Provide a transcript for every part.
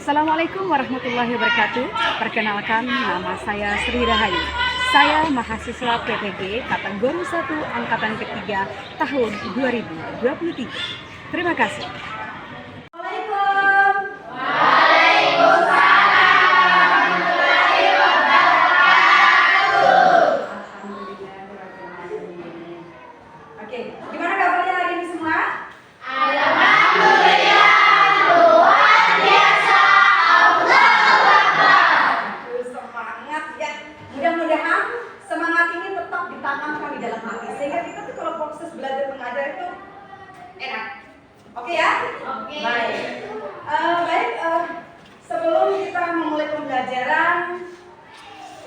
Assalamualaikum warahmatullahi wabarakatuh. Perkenalkan, nama saya Sri Rahayu. Saya mahasiswa PPG kategori 1 angkatan ketiga tahun 2023. Terima kasih. Assalamualaikum. Waalaikumsalam warahmatullahi wabarakatuh. Oke, gimana kabarnya hari ini semua? Alhamdulillah, luar biasa. Allahu Akbar. Semangat ya. Mudah-mudahan semangat ini tetap ditanamkan di dalam hati sehingga kita tuh kalau proses belajar mengajar itu enak. Oke ya? Oke. Baik. Sebelum kita memulai pembelajaran,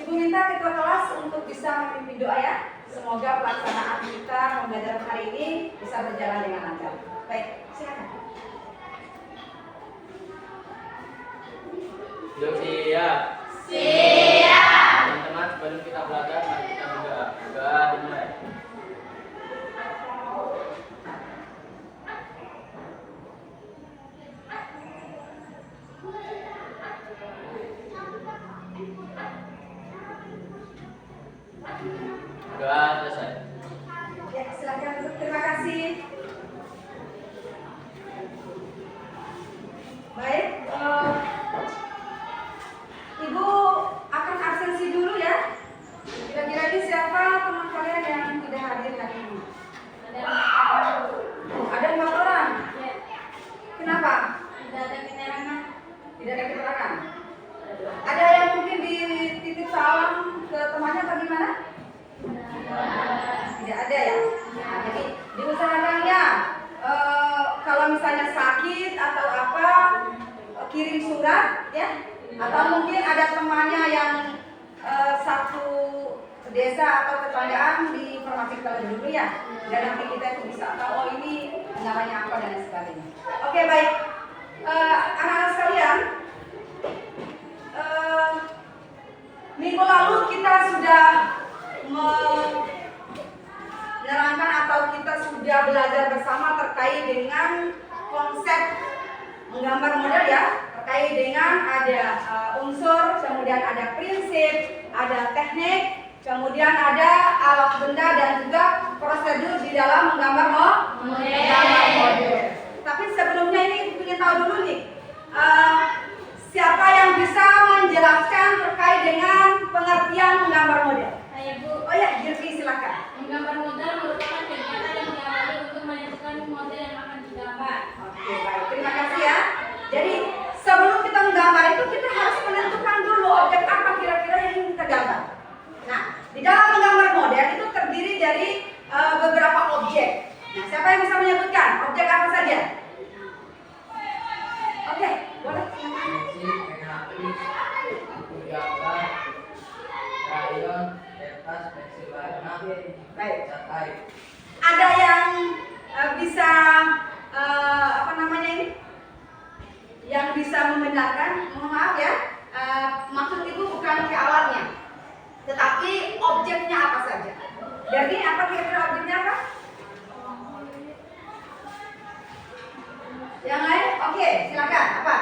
Ibu minta ketua kelas untuk bisa memimpin doa ya. Semoga pelaksanaan kita pembelajaran hari ini bisa berjalan dengan lancar. Baik, silakan. Yuk siap. Siap. Teman-teman, sebelum kita belajar, mari kita berdoa. Doa dimulai. Doa selesai. Ya, silakan. Terima kasih. Baik, Ibu akan absensi dulu ya. Kira-kira ini siapa teman kalian yang tidak hadir hari ini? Ada 4 orang. Kenapa? Tidak ada keterangan. Tidak ada keterangan. Ada yang mungkin dititip salam ke temannya atau gimana? Tidak ada ya. Nah, jadi diusahakan ya. Kalau misalnya sakit atau apa, kirim surat ya. Atau mungkin ada temannya yang satu desa atau tetanggaan diinformasikan dulu ya. Dan nanti kita itu bisa tahu oh ini namanya apa dan lain sebagainya. Oke baik, anak-anak sekalian, minggu lalu kita sudah menerangkan atau kita sudah belajar bersama terkait dengan konsep menggambar model ya, terkait dengan ada unsur, kemudian ada prinsip, ada teknik, kemudian ada alat benda dan juga prosedur di dalam menggambar model. Tapi sebelumnya ini ingin tahu dulu nih, siapa yang bisa menjelaskan terkait dengan pengertian menggambar model? Saya Bu. Oh ya, Jirki silakan. Menggambar model merupakan kegiatan yang diawali untuk menentukan model yang akan digambar. Oke, baik. Terima kasih ya. Jadi, sebelum kita menggambar itu kita harus menentukan dulu objek apa kira-kira yang ingin kita gambar. Nah, di dalam menggambar model itu terdiri dari beberapa objek. Nah, siapa yang bisa menyebutkan objek apa saja? Oke, boleh. Rayon, kertas, pensil warna, Baik. catai. Ada yang bisa apa namanya ini? Yang bisa membenarkan, mohon maaf ya, maksud ibu bukan ke alatnya, tetapi objeknya apa saja. Jadi apa kira-kira objeknya apa? Yang lain? Oke, silakan. Apa?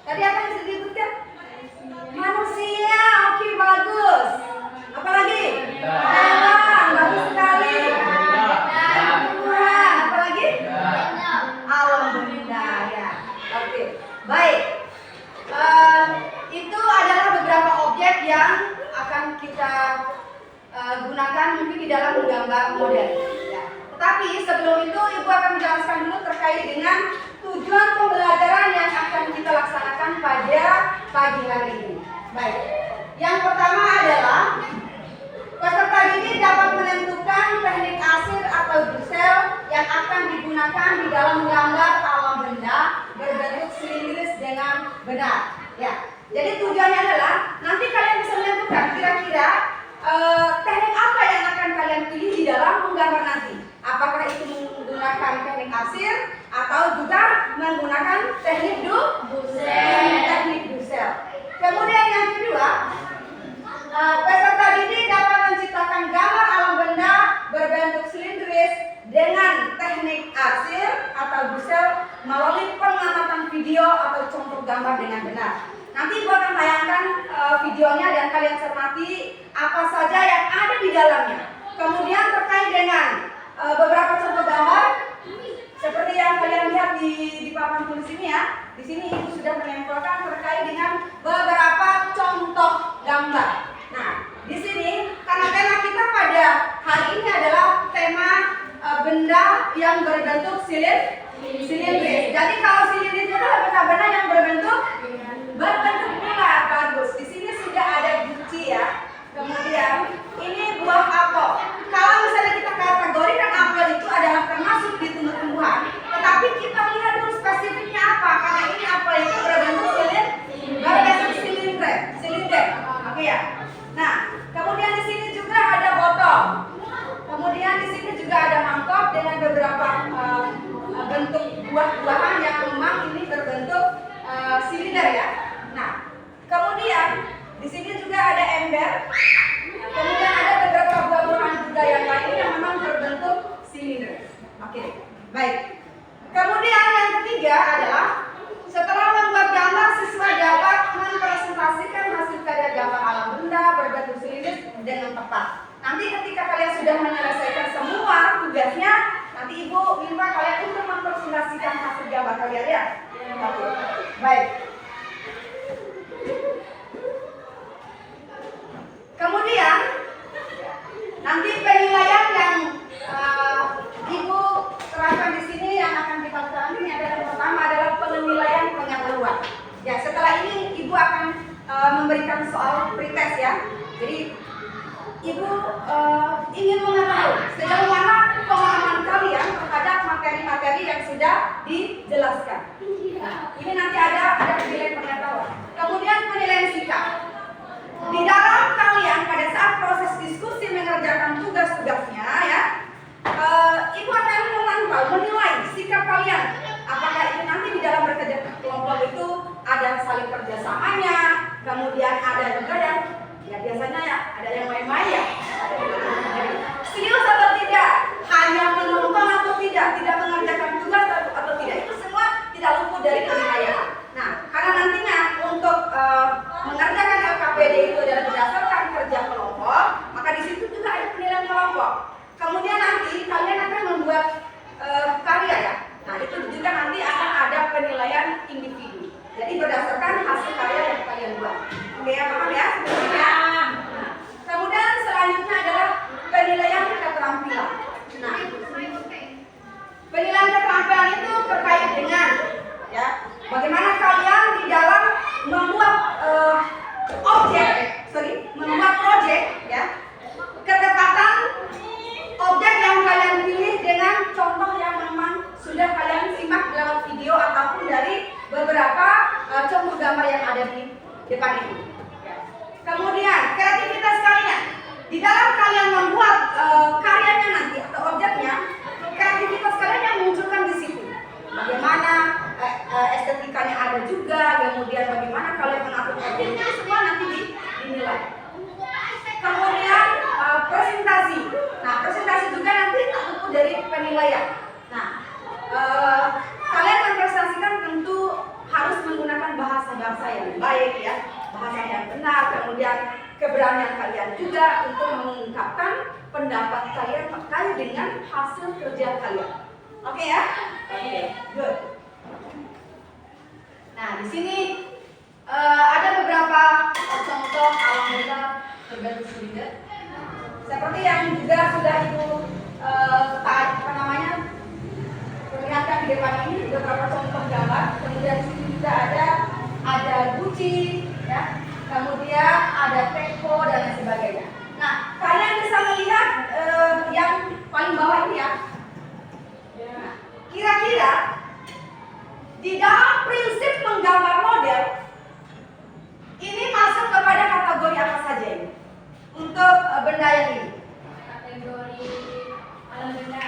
Tadi apa yang sudah disebutkan? Manusia. Oke, bagus. Apa lagi? Hewan. Bagus sekali. Tuhan. Apa lagi? Alam benda ya. Oke, baik. Itu adalah beberapa objek yang akan kita gunakan mungkin di dalam menggambar model. Ya. Tetapi sebelum itu Ibu akan menjelaskan dulu terkait dengan tujuan pembelajaran yang akan kita laksanakan pada pagi hari ini. Baik. Yang pertama adalah peserta didik dapat menentukan teknik asir atau dusel yang akan digunakan di dalam menggambar alam benda berbentuk silindris dengan benar. Ya. Jadi tujuannya adalah nanti kalian bisa menentukan kira-kira teknik apa yang akan kalian pilih di dalam menggambar nanti. Apakah itu menggunakan teknik asir atau juga menggunakan teknik dusel. Kemudian yang kedua, peserta didik dapat menciptakan gambar alam benda berbentuk silindris dengan teknik asir atau dusel melalui pengamatan video atau contoh gambar dengan benar. Nanti Ibu akan tayangkan videonya dan kalian cermati apa saja yang ada di dalamnya. Kemudian terkait dengan beberapa contoh gambar seperti yang kalian lihat di papan tulis ini ya. Di sini Ibu sudah menyampaikan terkait dengan beberapa contoh gambar. Nah, di sini karena tema kita pada hari ini adalah tema benda yang berbentuk silindris. Jadi kalau silindris itu adalah benda yang berbentuk bulat. Bagus. Di sini sudah ada guci ya. Kemudian ini buah apel. Kalau misalnya kita kategorikan apel itu adalah termasuk di tumbuh-tumbuhan, tetapi kita lihat dulu spesifiknya apa. Karena ini apel itu berbentuk silinder. Oke ya. Nah, kemudian di sini juga ada botol. Kemudian di sini juga ada mangkok dengan beberapa bentuk buah-buahan yang memang ini berbentuk silinder ya. Nah, kemudian di sini juga ada ember. Kemudian ada beberapa buah-buahan juga yang lain yang memang berbentuk silinder. Oke, baik. Kemudian yang ketiga adalah setelah membuat gambar, siswa dapat mempresentasikan hasil karya gambar alam benda berbentuk silinder dengan tepat. Nanti ketika kalian sudah menyelesaikan semua tugasnya, nanti Ibu minta kalian untuk mempresentasikan hasil gambar kalian ya. Oke, baik. Kemudian nanti penilaian yang Ibu terapkan di sini yang akan kita lakukan ini adalah yang pertama adalah penilaian pengetahuan. Ya, setelah ini Ibu akan memberikan soal pretest ya. Jadi Ibu ingin mengetahui sejauh mana pemahaman kalian terhadap materi-materi yang sudah dijelaskan. Nah, ini nanti ada penilaian pengetahuan. Kemudian penilaian sikap. Di dalam kalian pada saat proses diskusi mengerjakan tugas-tugasnya ya, Ibu akan memantau, menilai sikap kalian. Apakah itu nanti di dalam bekerja kelompok itu ada saling kerjasamanya, kemudian ada juga yang ya biasanya ya ada yang main-main ya, serius atau tidak, hanya menonton atau tidak mengerjakan tugas atau tidak, itu semua tidak luput dari penilaian. Nah, karena nantinya untuk mengerjakan LKPD itu adalah berdasarkan kerja kelompok, maka di situ juga ada penilaian kelompok. Kemudian nanti kalian akan membuat karya ya. Nah, itu juga nanti akan ada penilaian individu. Jadi berdasarkan hasil karya yang kalian buat. Oke ya, paham ya? Nah, kemudian selanjutnya adalah penilaian keterampilan. Nah, penilaian keterampilan itu terkait dengan ya, bagaimana kalian di dalam membuat membuat proyek ya, ketepatan objek yang kalian pilih dengan contoh yang memang sudah kalian simak dalam video ataupun dari beberapa contoh gambar yang ada di depan ini. Kemudian kreativitas kalian di dalam kalian membuat karyanya nanti atau objeknya, kreativitas kalian yang munculkan di situ. Bagaimana estetikanya ada juga, kemudian bagaimana kalian mengatur objek itu semua nanti dinilai. Kemudian presentasi. Nah, presentasi juga nanti tak luput dari penilaian. Nah, kalian mempresentasikan tentu harus menggunakan bahasa yang baik ya, bahasa yang benar, kemudian keberanian kalian juga untuk mengungkapkan pendapat kalian terkait dengan hasil kerja kalian. Oke ya? Oke, good. Nah, di sini ada beberapa contoh alam benda berbentuk silinder. Seperti yang juga sudah Ibu perlihatkan di depan ini beberapa contoh gambar. Kemudian di sini juga ada guci, ya. Kemudian ada teko dan lain sebagainya. Nah, kalian bisa melihat yang paling bawah ini ya. Nah, kira-kira di dalam prinsip menggambar model ini masuk kepada kategori apa saja ini? Untuk benda yang ini. Kategori alam benda.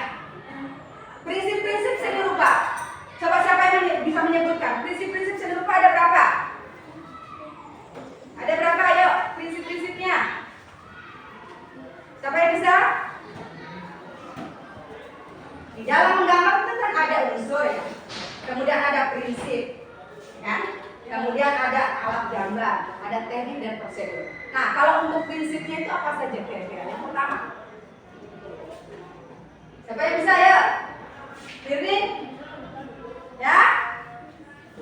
Prinsip-prinsip seni rupa. Coba siapa yang bisa menyebutkan? Prinsip-prinsip seni rupa ada berapa? Ada berapa? Ayo, prinsip-prinsipnya. Siapa yang bisa? Di dalam menggambar itu kan ada unsur ya. kemudian ada prinsip, kan? Kemudian ada alat gambar, ada teknik dan prosedur. Nah, kalau untuk prinsipnya itu apa saja kira-kira? Yang pertama, siapa yang bisa ya? Firly? Ya?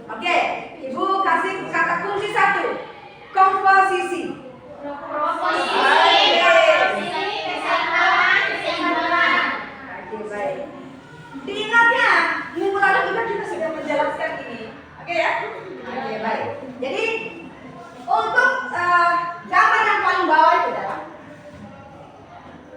Oke, Ibu kasih kata kunci 1. Komposisi. Oke, baik. Diingatnya, minggu lalu juga kita sudah menjelaskan ini. Oke ya? Oke, baik. Jadi untuk gambar yang paling bawah itu adalah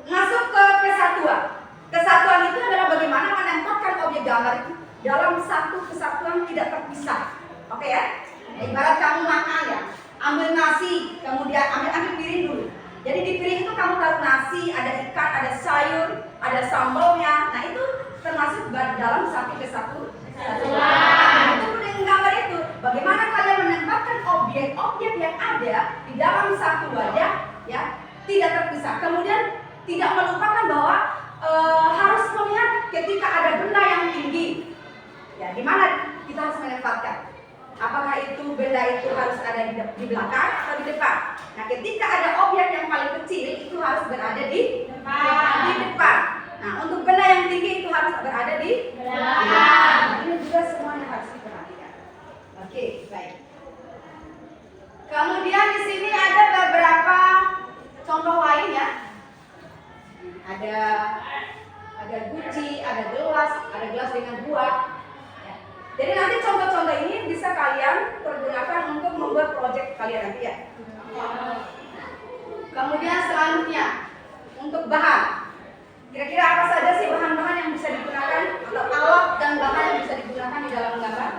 masuk ke kesatuan. Kesatuan itu adalah bagaimana menempatkan objek gambar itu dalam satu kesatuan tidak terpisah. Oke ya? Ibarat kamu makan ya, ambil nasi, kemudian ambil piring dulu. Jadi di piring itu kamu taruh nasi, ada ikan, ada sayur, ada sambalnya. Nah itu termasuk dalam satu kesatuan. Nah, itu dengan gambar itu, bagaimana kalian menempatkan objek-objek yang ada di dalam satu wadah, ya, tidak terpisah. Kemudian tidak melupakan bahwa harus melihat ketika ada benda yang tinggi, ya, di mana kita harus menempatkan. Apakah itu benda itu harus ada di belakang atau di depan? Nah, ketika ada objek yang paling kecil itu harus berada di depan. Nah, untuk benda yang tinggi itu harus berada di belakang. Nah, ini juga semuanya harus diperhatikan. Oke, baik. Kemudian di sini ada beberapa contoh lain ya. Ada guci, ada gelas dengan buah. Jadi nanti contoh-contoh ini bisa kalian pergunakan untuk membuat proyek kalian nanti ya. Kemudian selanjutnya untuk bahan. Kira-kira apa saja sih bahan-bahan yang bisa digunakan atau alat dan bahan yang bisa digunakan di dalam gambar?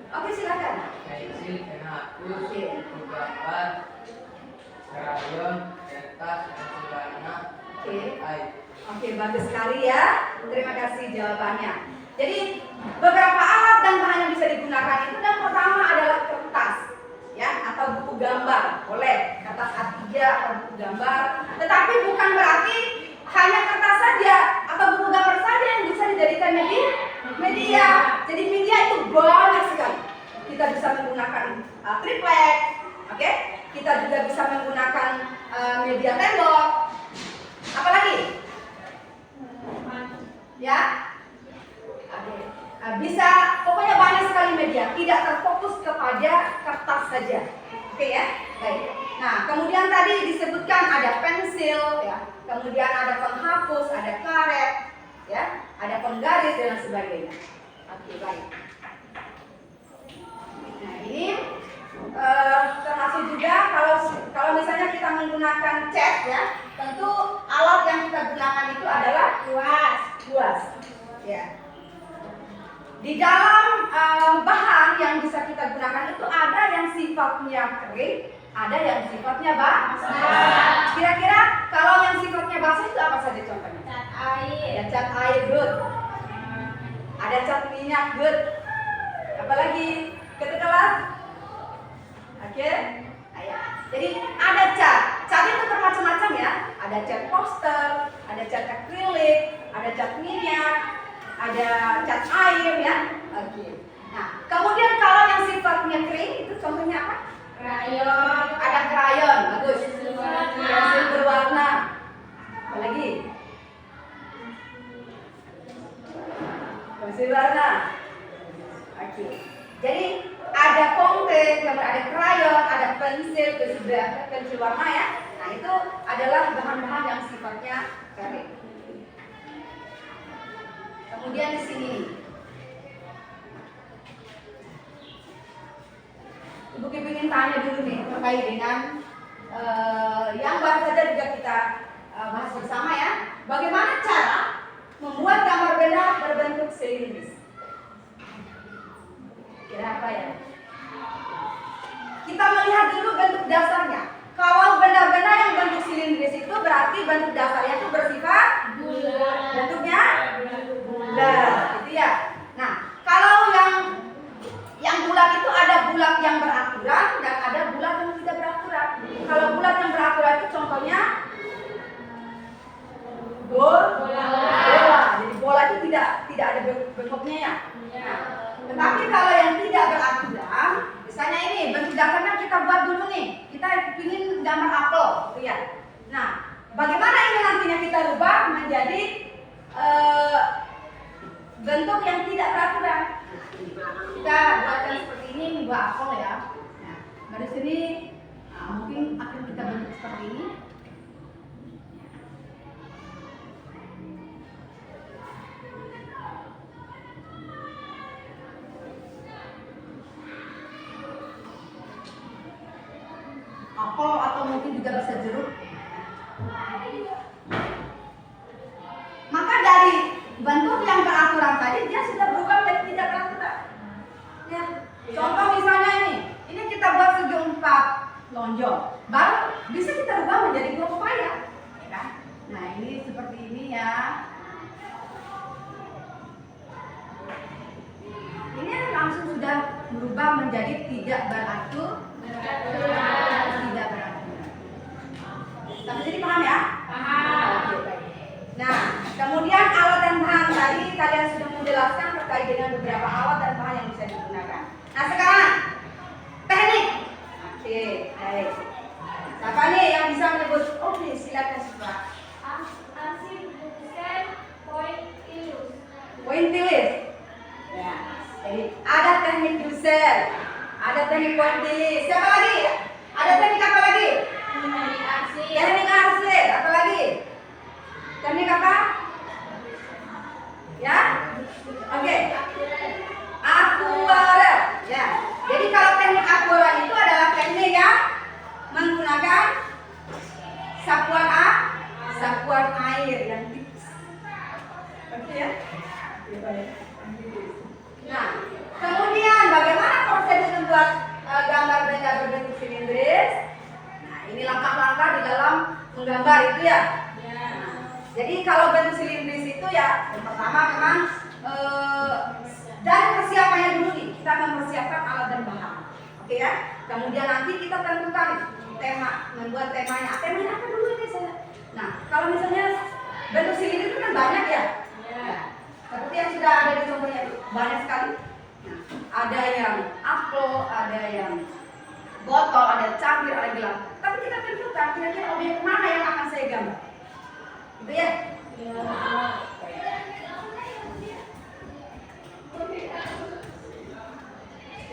Oke, silakan. Pensil, pena hapus, buku gambar, krayon, kertas, pensil warna, air. Oke, bagus sekali ya. Terima kasih jawabannya. Jadi beberapa alat dan bahan yang bisa digunakan itu, yang pertama adalah kertas, ya, atau buku gambar, boleh kertas A3 atau buku gambar. Tetapi bukan berarti hanya kertas saja atau buku gambar saja yang bisa dijadikan media. Jadi media itu banyak sekali. Kita bisa menggunakan triplek, oke? Kita juga bisa menggunakan media tembok. Apalagi? Ya? Bisa, pokoknya banyak sekali media, tidak terfokus kepada kertas saja. Oke ya? Baik. Nah, kemudian tadi disebutkan ada pensil, ya, kemudian ada penghapus, ada karet, ya, ada penggaris dan sebagainya. Oke, baik. Nah, ini termasuk juga kalau misalnya kita menggunakan cat, ya, tentu alat yang kita gunakan itu adalah kuas, ya. Di dalam bahan yang bisa kita gunakan itu ada yang sifatnya kering, ada yang sifatnya basah. Kira-kira kalau yang sifatnya basah itu apa saja contohnya? Cat air. Ada cat air, good. Ada cat minyak, good. Apalagi ketetelan? Oke. Ayo. Jadi ada cat. Cat itu bermacam-macam ya. Ada cat poster, ada cat akrilik, ada cat minyak, ada cat air ya. Oke. Nah, kemudian kalau yang sifatnya kering itu contohnya apa? Krayon. Ada krayon, bagus. Pensil berwarna. Apa lagi? Pensil warna. Oke. Jadi ada ponte, kemudian ada krayon, ada pensil warna ya. Nah, itu adalah bahan-bahan yang sifatnya kering. Kemudian di sini, Ibu ingin tanya dulu nih terkait dengan yang baru saja juga kita bahas bersama ya. Bagaimana cara membuat gambar benda berbentuk silindris? Kira apa ya? Kita melihat dulu bentuk dasarnya. Kalau benda-benda yang bentuk silindris itu berarti bentuk dasarnya itu bersifat Bulat. bentuknya bulat, gitu ya. Nah, kalau yang bulat itu ada bulat yang beraturan dan ada bulat yang tidak beraturan. Kalau bulat yang beraturan itu contohnya bola. Jadi bola itu tidak ada bentuknya ya. Nah, Tetapi kalau yang tidak beraturan, misalnya ini bentuk dasarnya kita buat dulu nih, kita ingin gambar upload, gitu ya. Nah, bagaimana ini nantinya kita rubah menjadi bentuk yang tidak beraturan? Kita buatkan seperti ini, buat upload ya. Nah, dari sini mungkin akan kita bentuk seperti ini. Apel atau mungkin juga bisa jeruk. Maka dari bentuk yang beraturan tadi dia sudah berubah menjadi tidak beraturan. Ya. Contoh misalnya ini kita buat segi 4 lonjong, baru bisa kita rubah menjadi buah pepaya. Ya kan? Nah ini seperti ini ya. Ini langsung sudah berubah menjadi tidak beratur. Tidak beraturan. Sampai sini paham ya? Paham. Oke, baik. Nah, kemudian alat dan bahan tadi kalian sudah menjelaskan terkait dengan beberapa alat dan bahan yang bisa digunakan. Nah, sekarang teknik. Oke, baik. Siapa nih yang bisa menyebut? Oke, silakan Sifra. Arsip bukan pointilus. Pointilus. Ya. Jadi ada teknik Dussel, ada teknik pointilus. Siapa lagi? Ada teknik apa lagi? Teknik arsip. Teknik arsip. Apa lagi? Teknik apa? Ya? Oke. Akuarel. Ya. Jadi kalau teknik akuarel itu adalah teknik yang menggunakan sapuan air yang tipis. Oke ya? Nah, kemudian bagaimana prosedur membuat gambar benda berbentuk silindris? Nah, ini langkah-langkah di dalam menggambar itu ya. Jadi kalau bentuk silindris itu ya, yang pertama memang dari persiapannya dulu nih, kita mempersiapkan alat dan bahan. Oke ya. Kemudian nanti kita tentukan tema, membuat temanya. Temanya apa dulu ini saya? Nah, kalau misalnya bentuk silindris itu kan banyak ya. Seperti yang sudah ada di contohnya itu, banyak sekali. Nah, ada yang upload, ada yang botol, ada cangkir, ada gelas. Tapi kita tentukan kira-kira objek mana yang akan saya gambar. Gitu ya?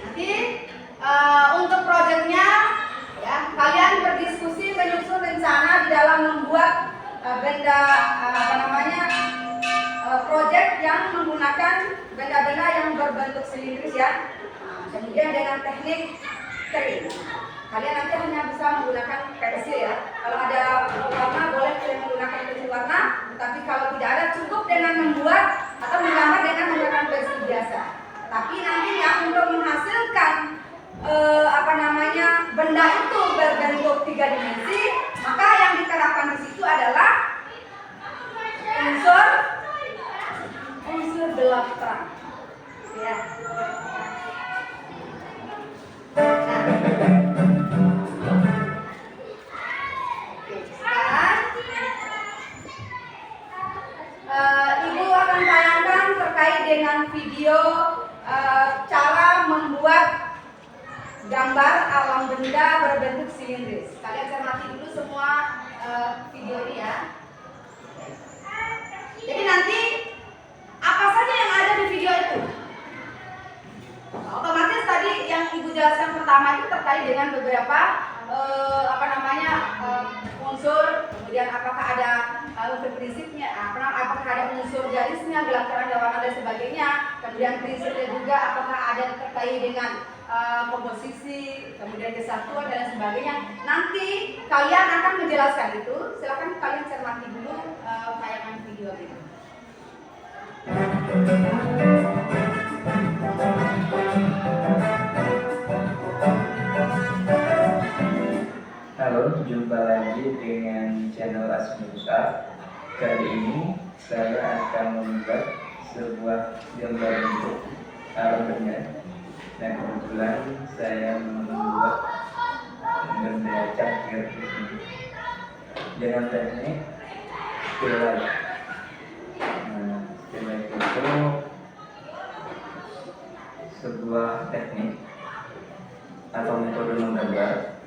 Nanti untuk proyeknya ya kalian berdiskusi menyusun rencana di dalam membuat benda proyek yang menggunakan benda-benda yang berbentuk silindris ya. Kemudian dengan teknik kering. Kalian nanti hanya bisa menggunakan pensil ya. Kalau ada warna boleh kalian menggunakan pensil warna, tapi kalau tidak ada cukup dengan membuat atau menggambar dengan menggunakan pensil biasa. Tapi nantinya untuk menghasilkan benda itu berbentuk 3 dimensi, maka yang diterapkan di situ adalah unsur gelap terang. Ya. Ibu akan tayangkan terkait dengan video cara membuat gambar alam benda berbentuk silindris. Kalian cermati dulu semua video ini ya. Jadi nanti apa saja yang ada di video itu? Otomatis tadi yang ibu jelaskan pertama itu terkait dengan beberapa unsur, kemudian apakah ada unsur prinsipnya, apakah ada unsur garisnya, gelap terang dan warna dan sebagainya. Kemudian prinsipnya juga apakah ada terkait dengan komposisi, kemudian kesatuan dan sebagainya. Nanti kalian akan menjelaskan itu. Silakan kalian cermati dulu tayangan video itu. Halo, jumpa lagi dengan channel Asmusa. Kali ini saya akan membuat sebuah gambar bentuk alam benda. Dan kebetulan saya membuat benda cangkir ini dengan teknik still life. Nah, still life itu sebuah teknik atau metode menggambar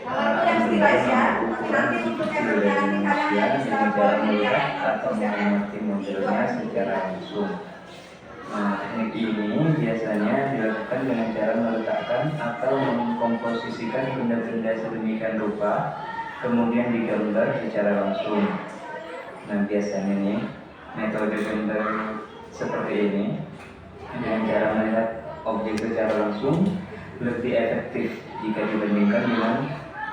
Kalau itu yang stilize ya, tapi nanti untuk yang nanti kalian bisa cara melihat boleh atau mengamati modelnya secara langsung. Nah, teknik ini biasanya dilakukan dengan cara meletakkan atau mengkomposisikan benda-benda sedemikian rupa, kemudian digambar secara langsung. Nah, biasanya nih metode gambar seperti ini dengan cara melihat objek secara langsung lebih efektif jika dibandingkan dengan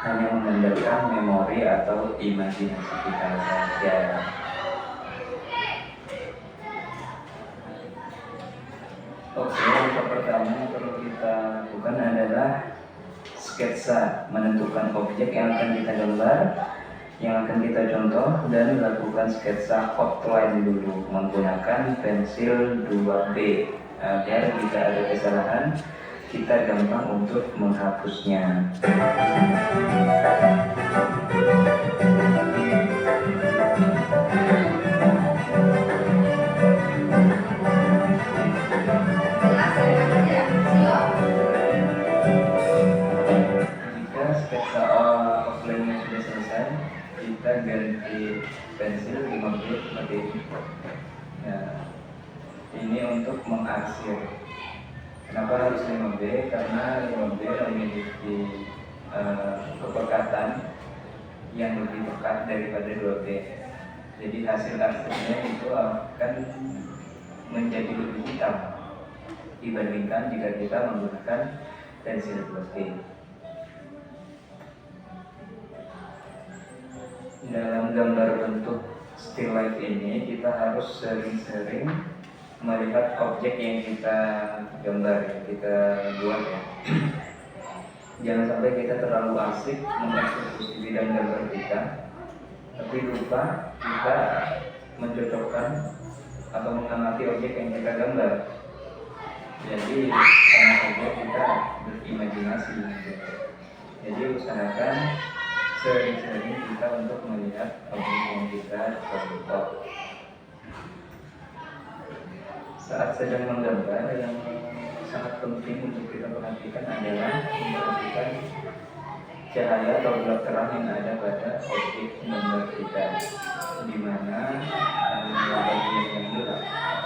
hanya mengandalkan memori atau imajinasi kita saja. Oke, yang pertama yang perlu kita lakukan adalah sketsa, menentukan objek yang akan kita gambar, yang akan kita contoh, dan lakukan sketsa outline dulu menggunakan pensil 2B agar jika ada kesalahan kita gampang untuk menghapusnya. jelas ya, siap. Jika sketsa outline-nya sudah selesai, kita ganti pensil 5B seperti ini. Nah, ini untuk mengarsir. Kenapa harus 5B? Karena 5B memiliki kepekatan yang lebih pekat daripada 2B. Jadi hasil arsirnya itu akan menjadi lebih hitam dibandingkan jika kita menggunakan pensil 2B. Dalam gambar bentuk still life ini kita harus sering-sering melihat objek yang kita gambar, yang kita buat ya. Jangan sampai kita terlalu asik mengeksekusi bidang gambar kita, tapi lupa kita mencocokkan atau mengamati objek yang kita gambar. Jadi sama saja kita berimajinasi gitu. Jadi usahakan sering-sering kita untuk melihat objek yang kita contoh. Saat sedang menggambar, yang sangat penting untuk kita perhatikan adalah memperhatikan cahaya atau gelap terang yang ada pada objek gambar kita, di mana bagian yang gelap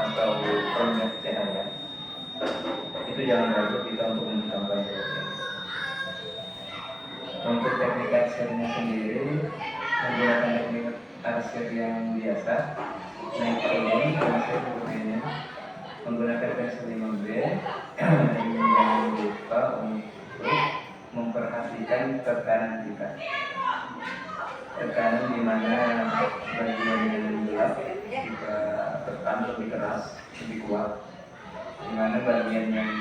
atau perendah cahaya itu jangan ragu kita untuk menambah objek. Untuk teknik arsirnya sendiri menggunakan teknik arsir yang biasa, naik turun arsir seperti menggunakan pensil 5B. Dan jangan lupa untuk memperhatikan tekanan kita. Tekanan di mana bagian yang gelap kita tekan lebih keras, lebih kuat. Di mana bagian yang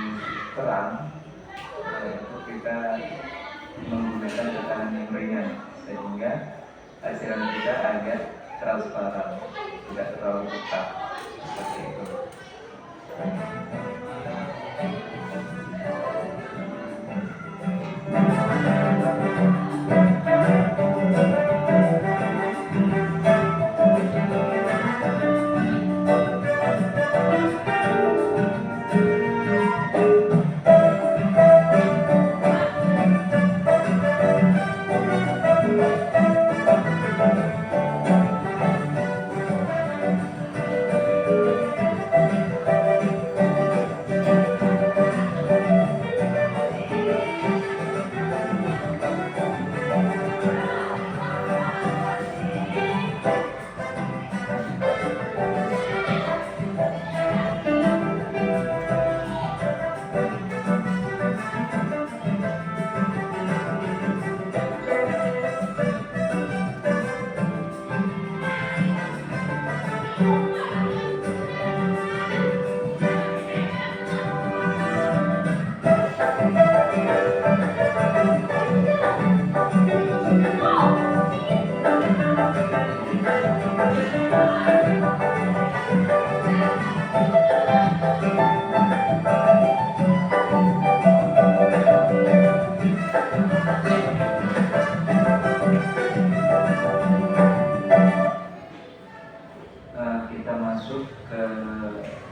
terang itu kita menggunakan tekanan yang ringan sehingga hasilnya kita agak transparan, tidak terlalu ketat seperti itu.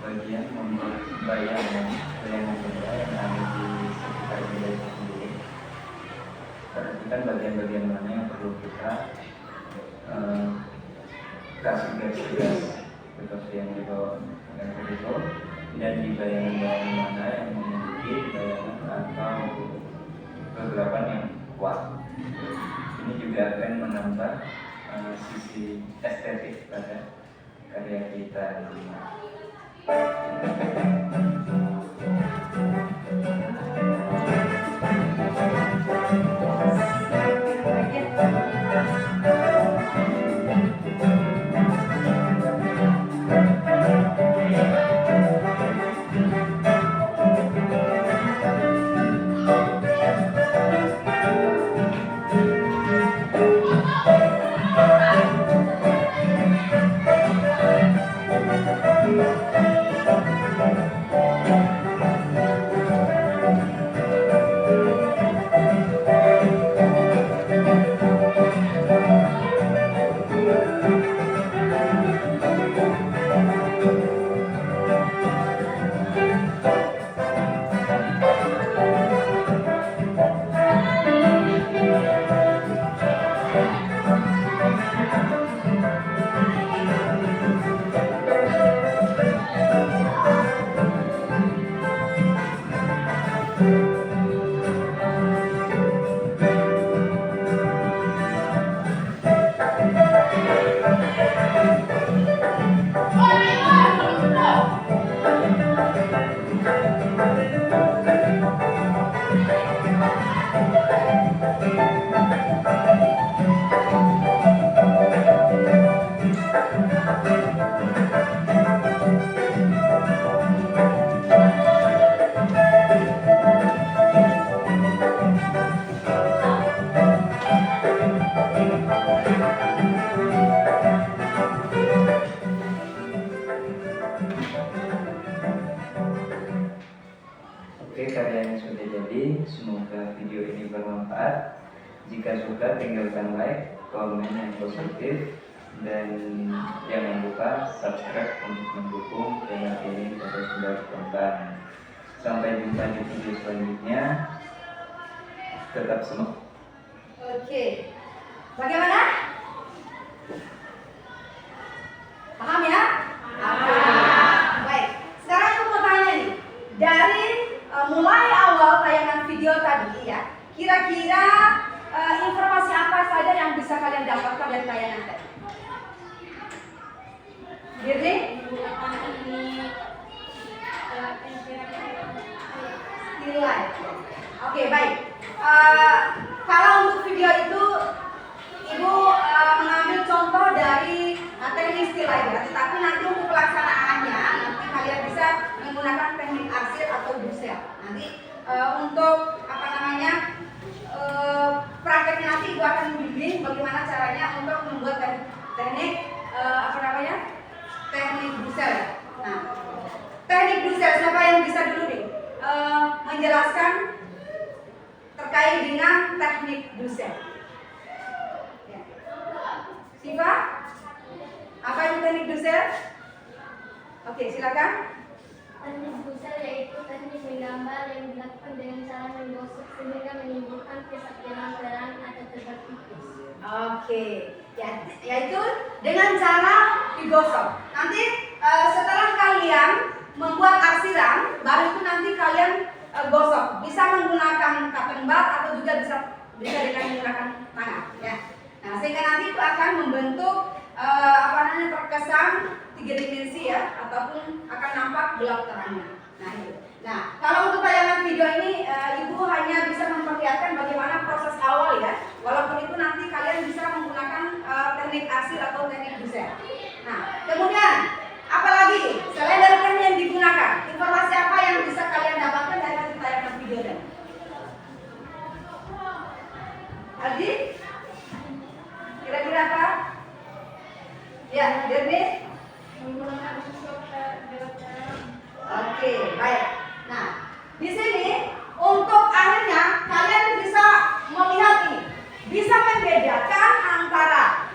bagian membuat bayangan benda yang ada di sekitar benda itu sendiri. Perhatikan bagian-bagian mana yang perlu kita kasih garis-garis seperti yang di bawah gambar itu, dan di bayangan-bayangan mana yang memiliki bayangan atau kegelapan yang kuat. Ini juga akan menambah sisi estetik pada karya kita. Oke, karyanya sudah jadi. Semoga video ini bermanfaat. Jika suka, tinggalkan like, komen yang positif, dan jangan lupa subscribe untuk mendukung channel ini terus berkembang. Sampai jumpa di video selanjutnya. Tetap semangat. Oke, bagaimana? Paham ya? Oke. Baik, sekarang aku mau tanya nih, dari mulai awal tayangan video tadi ya, kira-kira informasi apa saja yang bisa kalian dapatkan dari tayangan tadi? Dirli? Nilai. Oke, baik. Kalau untuk video itu Ibu mengambil contoh dari teknik still life, tetapi nanti untuk pelaksanaannya nanti kalian bisa menggunakan teknik arsir atau dusel. Nanti untuk prakteknya nanti Ibu akan membimbing bagaimana caranya untuk membuat teknik teknik dusel. Nah, teknik dusel, siapa yang bisa dulu nih menjelaskan terkait dengan teknik dusel? Ya. Siva, apa itu teknik dusel? Oke, silakan. Teknik dusel yaitu teknik menggambar yang dilakukan dengan cara menggosok sehingga menimbulkan kesakitan terang atau tebal tipis. Oke, ya, yaitu dengan cara digosok. Nanti setelah kalian membuat arsiran, baru itu nanti kalian gosok. Bisa menggunakan cotton bud atau juga bisa dengan menggunakan tangan. Ya. Nah, sehingga nanti itu akan membentuk terkesan 3 dimensi ya, ataupun akan nampak gelap terangnya. Nah, itu. Nah, kalau untuk tayangan video ini Ibu hanya bisa memperlihatkan bagaimana proses awal ya. Walaupun itu nanti kalian bisa menggunakan teknik arsir atau teknik dusel. Nah, kemudian apalagi selain dari teknik yang digunakan, informasi apa yang bisa kalian dapatkan dari tayangan video ini? Adi? Kira-kira apa? Ya, Dirnis? Menggunakan software terang. Oke, baik. Nah, di sini untuk akhirnya kalian bisa melihat ini, bisa membedakan antara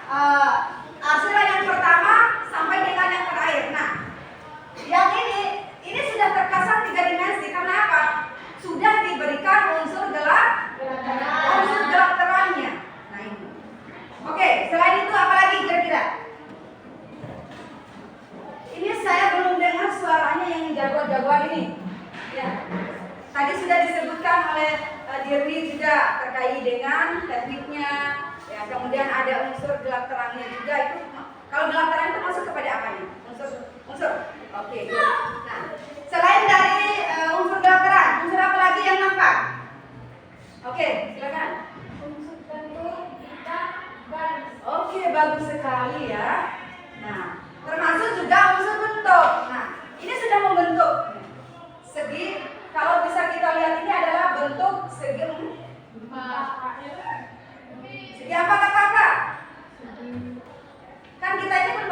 arsiran yang pertama sampai dengan yang terakhir. Nah, buat ini. Ya. Tadi sudah disebutkan oleh Dirni juga terkait dengan tekniknya. Ya, kemudian ada unsur gelap terangnya juga. Itu kalau gelap terang itu masuk kepada apa nih? Unsur. Oke. Nah, selain dari unsur gelap terang, unsur apa lagi yang nampak? Oke, silakan. Unsur bentuk, bidang, garis. Oke, bagus sekali ya. Nah, termasuk juga unsur bentuk. Nah, ini sudah membentuk segi. Kalau bisa kita lihat ini adalah bentuk segi apa kakak? Kan kita ini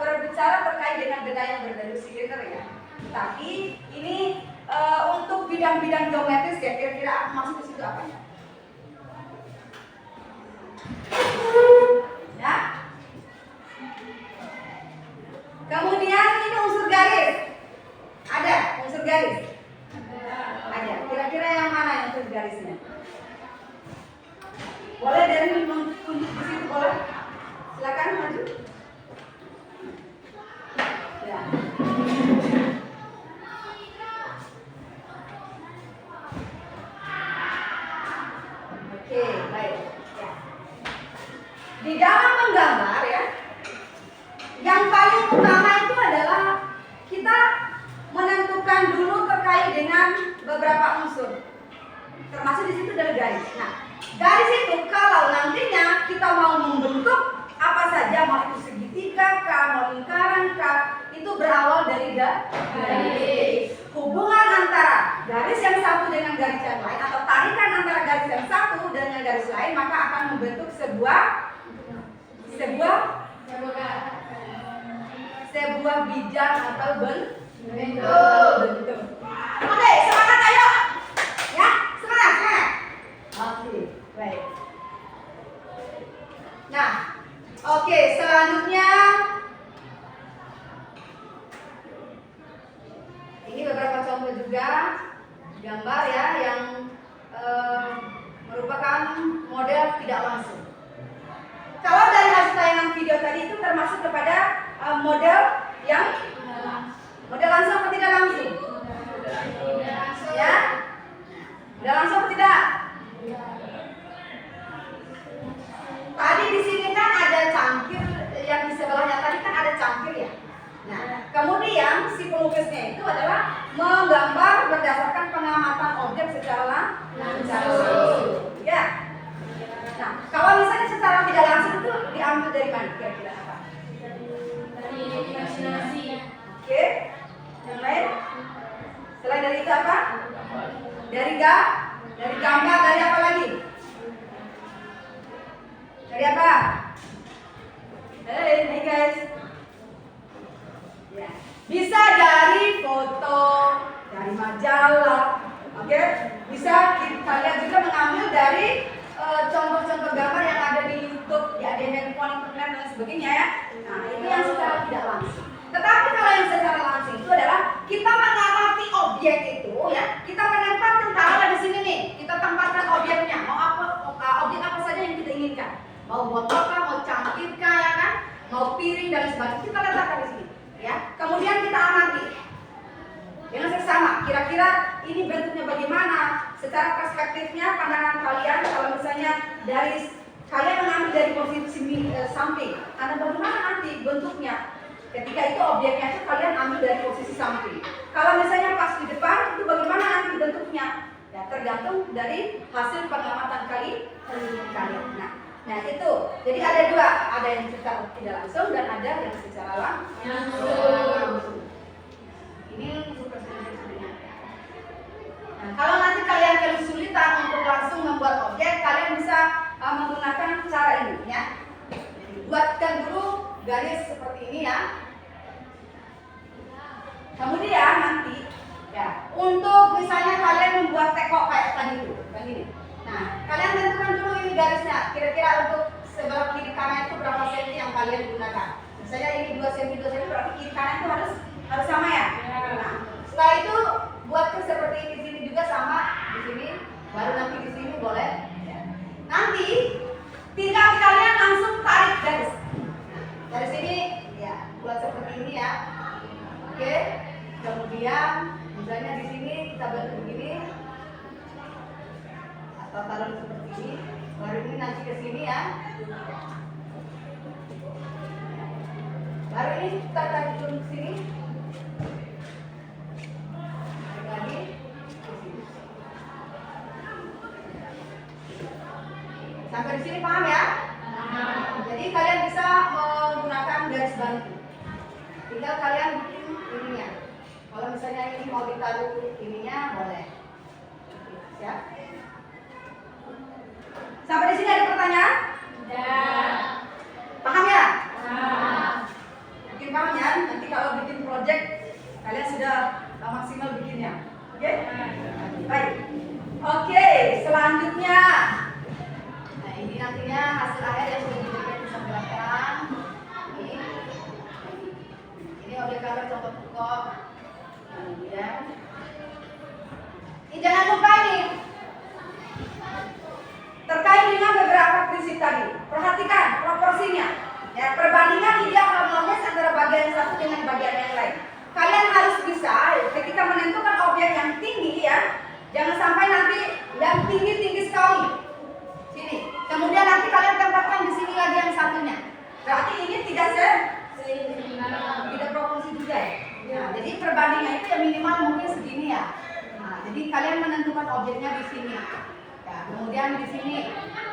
berbicara terkait dengan benda yang berbentuk silinder ya. Tapi ini untuk bidang-bidang geometris ya, kira-kira masuk ke situ apa ya? Ya. Kemudian ini unsur garis. Ada unsur garis. Ada. Kira-kira yang mana yang unsur garisnya? Boleh dari tunjuk di situ boleh? Silakan maju. Ya. Oke, baik. Ya. Di dalam menggambar ya, yang paling utama itu adalah kita menentukan dulu terkait dengan beberapa unsur. Termasuk di situ adalah garis. Nah, garis itu kalau nantinya kita mau membentuk apa saja, mau itu segitiga kah, mau lingkaran kah, itu berawal dari garis. Hubungan antara garis yang satu dengan garis yang lain atau tarikan antara garis yang satu dengan garis lain maka akan membentuk sebuah bidang atau bentuk. Oke, semangat ayo. Ya, semangat. Oke, baik. Nah, oke, selanjutnya ini beberapa contoh juga gambar ya yang merupakan model tidak langsung. Kalau dari hasil tayangan video tadi itu termasuk kepada model yang model langsung atau tidak langsung? Ya, model langsung atau tidak? Tadi di sini kan ada cangkir yang di sebelahnya tadi kan ada cangkir ya. Nah, kemudian si pelukisnya itu adalah menggambar berdasarkan pengamatan objek secara langsung. Ya. Nah, kalau misalnya secara tidak langsung itu diambil dari mana kira-kira apa? Dari imajinasi. Oke. Yang lain? Selain dari itu apa? Dari gambar, dari apa lagi? Dari apa? Hey guys. Ya. Bisa dari foto, dari majalah, oke? Bisa kalian juga mengambil dari contoh-contoh gambar yang ada di YouTube, ya, di handphone, internet dan sebagainya ya. Nah, itu yang secara tidak langsung. Tetapi kalau yang secara langsung itu adalah kita mengamati objek itu ya, kita menempatkan taruhlah di sini nih, kita tempatkan objeknya, mau apa objek apa saja yang kita inginkan, mau botol kah, mau cangkir kah ya kan, mau piring dan sebagainya, kita letakkan di sini ya. Kemudian kita amati dengan seksama, kira-kira ini bentuknya bagaimana, secara perspektifnya pandangan kalian. Kalau misalnya dari kalian mengambil dari posisi samping, Anda bagaimana nanti bentuknya? Ketika itu objeknya itu kalian ambil dari posisi samping. Kalau misalnya pas di depan, itu bagaimana nanti bentuknya? Ya, tergantung dari hasil pengamatan kalian. Nah itu, jadi ada dua, ada yang secara tidak langsung dan ada yang secara langsung. Ini super sebenarnya. Nah, kalau nanti kalian kesulitan untuk langsung membuat objek, kalian bisa menggunakan cara ini ya. Buatkan dulu garis seperti ini ya. Kemudian nanti ya, untuk misalnya kalian membuat teko kayak tadi itu, kan ini. Nah, kalian tentukan dulu ini garisnya. Kira-kira untuk sebelah kiri kanan itu berapa senti yang kalian gunakan? Misalnya ini 2 cm, berarti kiri kanan itu harus sama ya. Nah, setelah itu buatkan seperti ini, di sini juga sama, di sini, baru nanti di sini boleh. Ya. Nanti tinggal kalian langsung tarik garis. Dari sini ya, buat seperti ini ya. Oke. Kemudian misalnya di sini kita bantu begini atau taruh seperti ini. Baru ini nanti ke sini ya. Baru ini kita tarik turun ke sini. Tarik lagi ke sini. Sampai di sini paham ya? Jadi kalian bisa menggunakan garis bantu. Tinggal kalian bikin ininya. Kalau misalnya ini mau ditaruh ininya boleh. Siap? Sampai di sini ada pertanyaan? Paham ya? Mungkin paham ya? Nanti kalau bikin project kalian sudah maksimal bikinnya. Oke? Baik. Oke, selanjutnya. Nah, ini nantinya hasil akhir yang sudah diberikan di sebelah kanan. Ini objek gambar contoh pokok. Kemudian ini jangan lupa ini terkait dengan beberapa prinsip tadi. Perhatikan proporsinya. Ya, perbandingan ideal harmonis antara bagian satu dengan bagian yang lain. Kalian harus bisa ketika menentukan objek yang tinggi ya, jangan sampai nanti yang tinggi sekali. Sini. Kemudian nanti kalian tempatkan di sini lagi yang satunya. Berarti ini tidak tidak proporsi juga ya. Nah, jadi perbandingan itu ya minimal mungkin segini ya. Nah, jadi kalian menentukan objeknya di sini. Ya, kemudian di sini.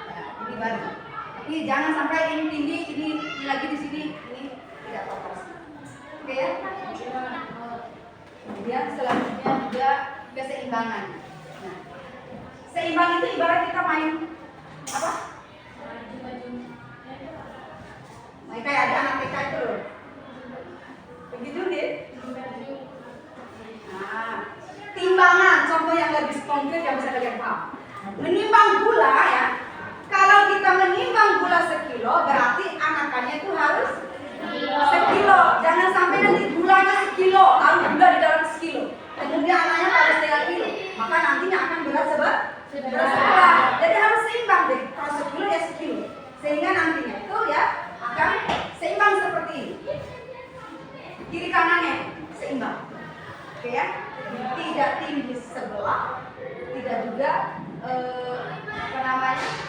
Ya, ini baru. Tapi jangan sampai ini tinggi, ini lagi di sini, ini tidak proporsi. Oke ya? Kemudian selanjutnya juga keseimbangan. Nah, seimbang itu ibarat kita main apa? Main kayak ada anak TK itu loh. Begitu deh. Nah, timbangan contoh yang lebih konkret yang bisa kalian paham. Menimbang gula ya. Kalau kita menimbang gula sekilo, berarti anakannya itu harus sekilo. Jangan sampai nanti gulanya sekilo, lalu gula di dalam sekilo. Kemudian anaknya harus 3 kilo. Maka nantinya akan berat sebelah. Jadi harus seimbang. Jadi kalau sekilo ya sekilo. Sehingga nantinya itu ya akan seimbang seperti ini. Kiri kanannya seimbang. Oke ya? Tidak tinggi sebelah, tidak juga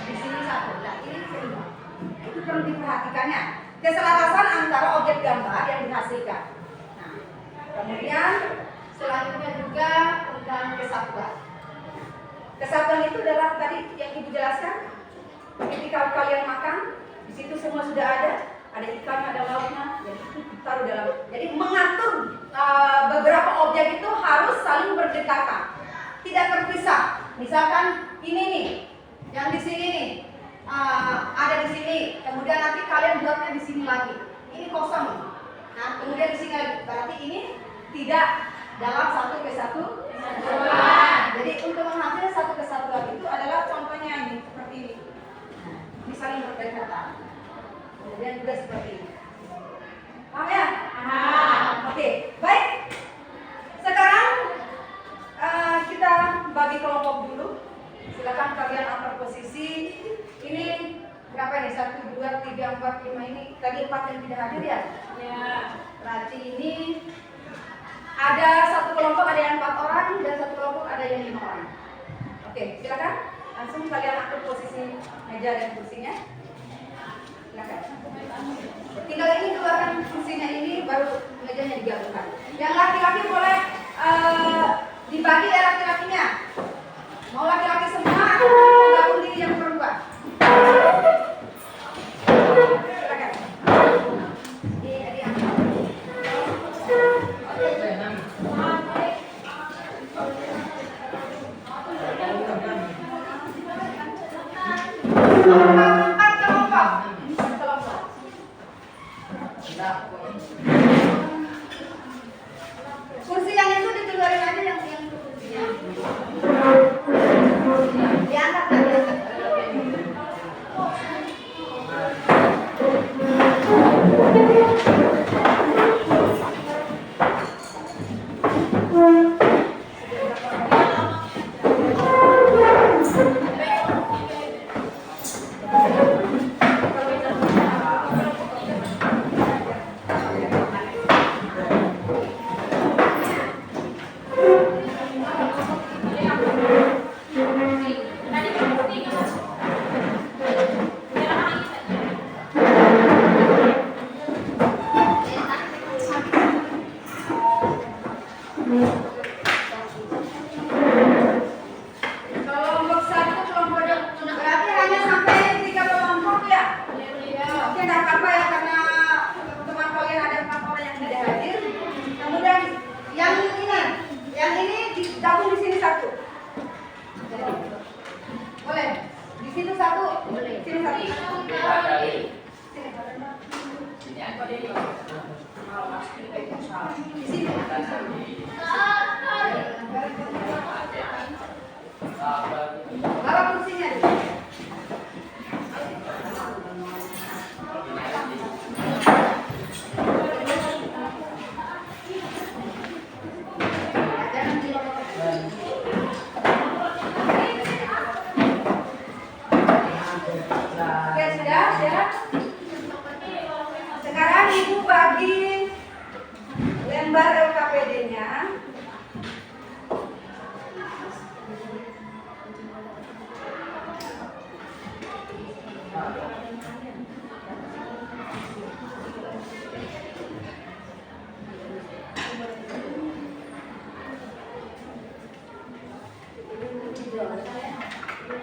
di sini satu. Nah, ini seimbang. Itu perlu diperhatikannya. Keselarasan antara objek gambar yang dihasilkan. Nah, kemudian selanjutnya juga tentang kesatuan. Kesatuan itu adalah tadi yang Ibu jelaskan. Ketika kalian makan, di situ semua sudah ada ikan, ada lauknya, jadi itu ditaruh dalam. Jadi mengatur beberapa objek itu harus saling berdekatan, tidak terpisah. Misalkan ini nih, yang di sini nih, ada di sini. Kemudian nanti kalian buatnya di sini lagi. Ini kosong. Nah, kemudian di sini lagi. Berarti ini tidak dalam satu kesatuan. Jadi untuk menghasilkan satu kesatuan itu adalah contohnya ini seperti ini. Ini saling berdekatan. Kemudian juga seperti ini. Paham ya? Oke, baik. Sekarang kita bagi kelompok dulu. Silakan kalian atur posisi. Ini berapa nih? 1, 2, 3, 4, 5 ini. Tadi 4 yang tidak hadir ya? Ya. Berarti ini ada satu kelompok ada yang 4 orang dan satu kelompok ada yang 5 orang. Oke, silakan. Langsung kalian atur posisi meja dan kursinya. Silakan. Tinggal ini keluarkan kursinya ini baru mejanya digabungkan. Yang laki-laki boleh dibagi ya laki-lakinya. Mau laki-laki semua atau gabung diri yang perempuan? Silakan. Empat kelompok. Kursi yang itu dikeluarin aja yang kursinya.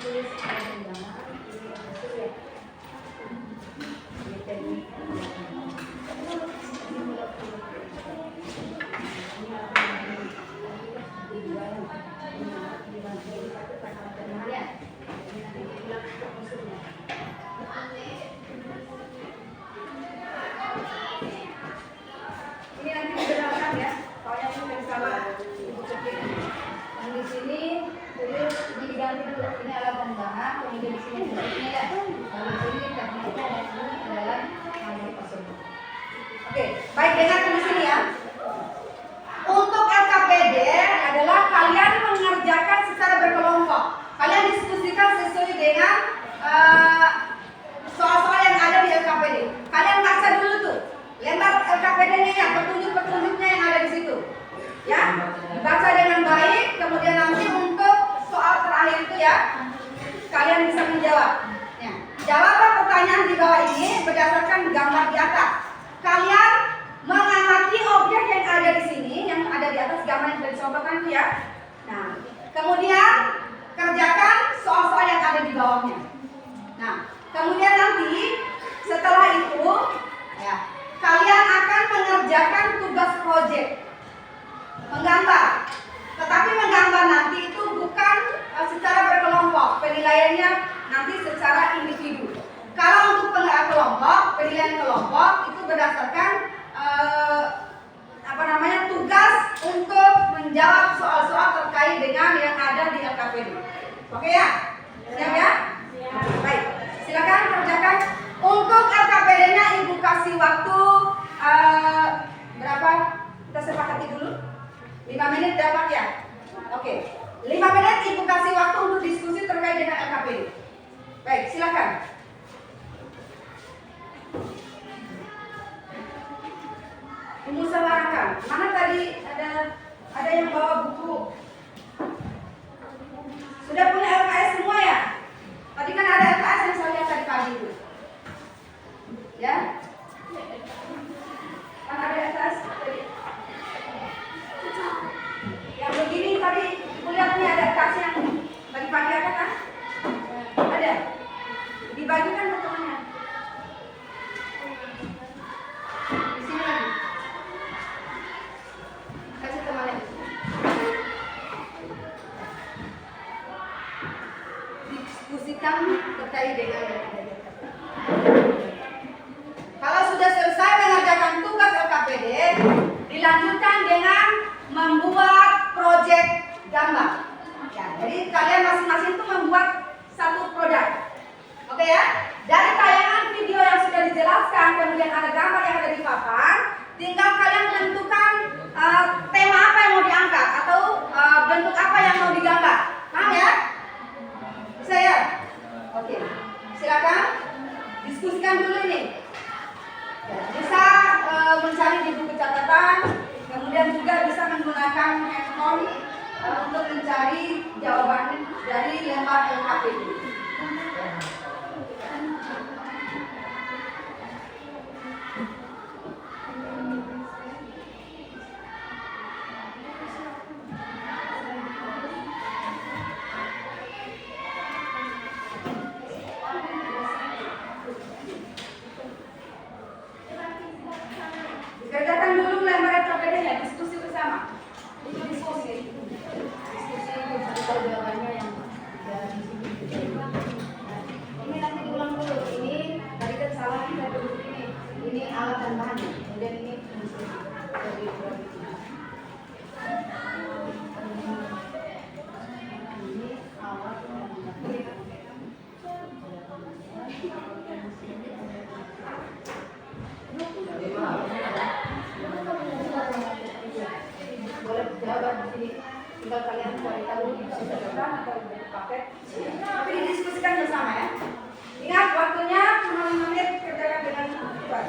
tulis undangan ini hasil ya. Ini nanti dibenarkan ya, soalnya ini dari salah ibu kecil. Yang di sini tulis diganti dulu, ini adalah undangan, kemudian di sini ini ya. Lalu di sini tekniknya dan ini adalah nomor tersebut. Oke, baik, dengarkan di sini ya. Untuk LKPD adalah kalian mengerjakan secara berkelompok. Kalian diskusikan sesuai dengan soal-soal yang ada di LKPD. Kalian baca dulu tuh lembar LKPD-nya ya, petunjuk-petunjuknya yang ada di situ. Ya, dibaca dengan baik. Kemudian nanti untuk soal terakhir itu ya, kalian bisa menjawab. Ya, jawablah pertanyaan di bawah ini berdasarkan gambar di atas. Kalian mengamati objek yang ada di sini, yang ada di atas gambar yang sudah dicontohkan itu ya. Nah, kemudian kerjakan soal-soal yang ada di bawahnya. Nah, kemudian nanti setelah itu ya, kalian akan mengerjakan tugas proyek menggambar. Tetapi menggambar nanti itu bukan secara berkelompok, penilaiannya nanti secara individu. Kalau untuk kelompok, penilaian kelompok itu berdasarkan tugas untuk menjawab soal-soal terkait dengan yang ada di LKPD. Oke ya? Siap ya? Baik, silakan kerjakan. Untuk LKPD-nya Ibu kasih waktu berapa? Kita sepakati dulu. 5 menit dapat ya? Oke. 5 menit Ibu kasih waktu untuk diskusi terkait dengan LKPD. Baik, silakan. Musyawarahkan. Mana tadi ada yang bawa buku? Sudah punya LKS semua ya? Tadi kan ada LKS yang saya lihat tadi pagi itu. Ya? Kan ada LKS tadi. Yang begini tadi kuliah punya ada LKS yang tadi pagi ada kan? Ada. Dibagikan ke temannya. Di sini lagi. Kasih temannya. Diskusikan terkait dengan yang ada di LKPD. Kalau sudah selesai mengerjakan tugas LKPD, dilanjutkan dengan membuat proyek gambar. Ya, jadi kalian masing-masing itu membuat satu produk. Oke ya? Dari tayangan video yang sudah dijelaskan, kemudian ada gambar yang ada di papan, tinggal kalian tentukan tema apa yang mau diangkat atau bentuk apa yang mau digambar. Paham ya? Bisa ya? Oke. Silakan diskusikan dulu ini. Ya, bisa mencari di buku catatan, kemudian juga bisa menggunakan handphone untuk mencari jawaban dari lembar LKPD. Kerjakan dulu lembar LKPD ya, diskusi bersama. Itu diskusi. Diskusi jawabannya yang dari sini. Ini nanti diulang dulu. Ini tadi kan salah kita dulu ini. Ini alat dan bahannya. Kemudian ini diskusi dari ini alat dan bahannya. Boleh jawab di sini. Tinggal kalian cari tahu di catatan atau di paket. Tapi didiskusikan bersama ya. Ingat waktunya cuma 5 menit, kerjakan dengan cepat.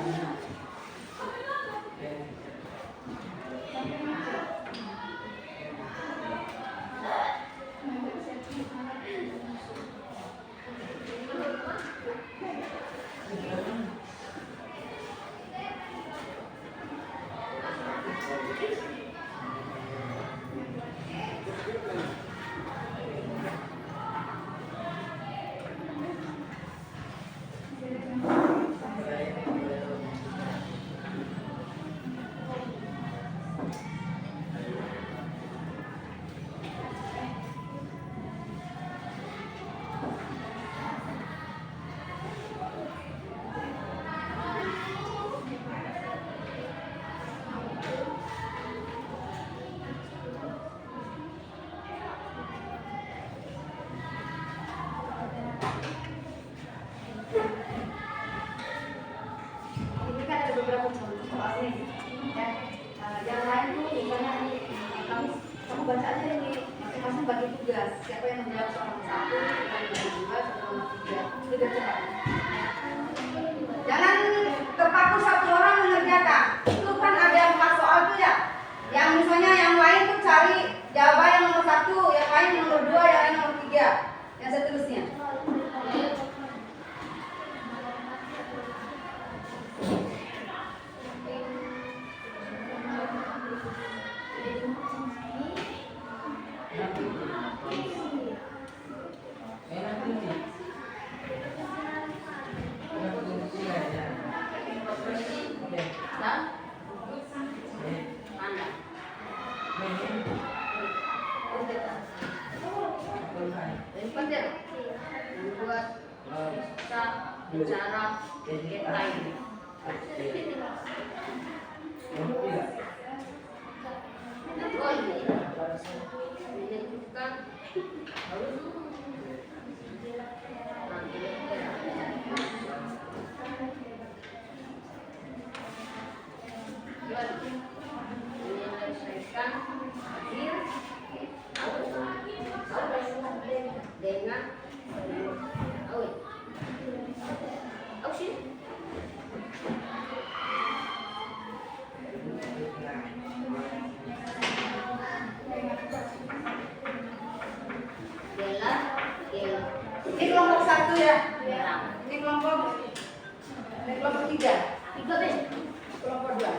baca aja ini masing-masing bagi tugas. Siapa yang menjawab soal nomor 1, siapa yang nomor 2, siapa yang nomor 3. Sudah cepat. Jangan terpaku satu orang mengerjakan. Itu kan ada 4 soal tuh ya. Yang misalnya yang lain tuh cari jawaban yang nomor 1, yang lain yang nomor 2, yang lain nomor 3, yang seterusnya. Bicara kita ini dengan Ini kelompok 1 ya. Ini kelompok 3. Kelompok 2.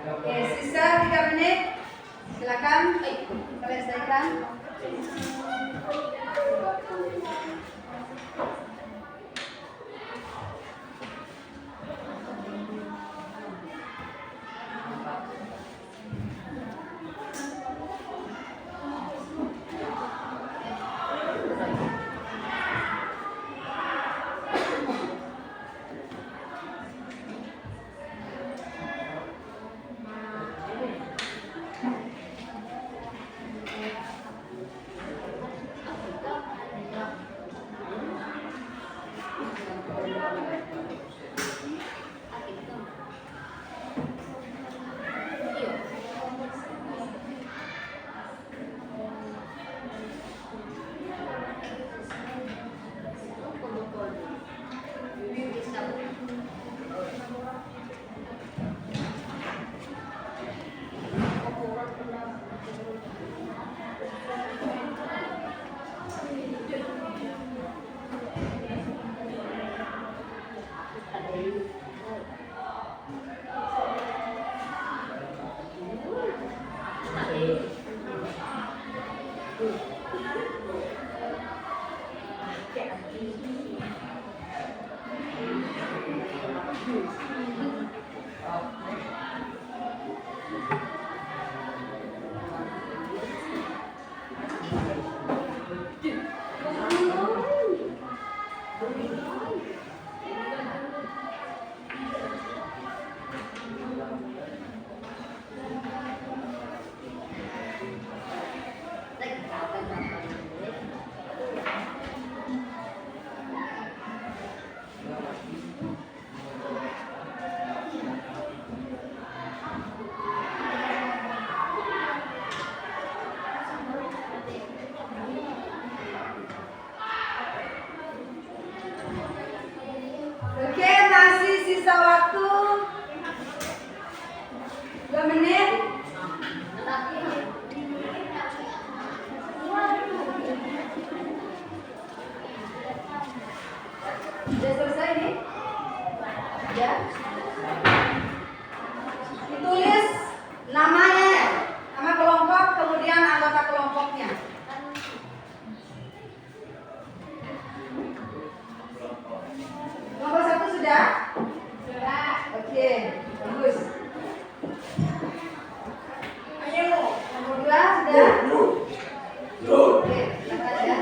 Oke, sisa 3 menit. Silakan kalian selesaikan. Oke, masih sisa waktu 2 menit. Sudah selesai nih? Ya. Ditulis namanya ya, nama kelompok, kemudian anggota kelompoknya. Nomor 1 sudah? Sudah. Oke, bagus. Ayo, nomor 2 sudah? Oke, silakan ya.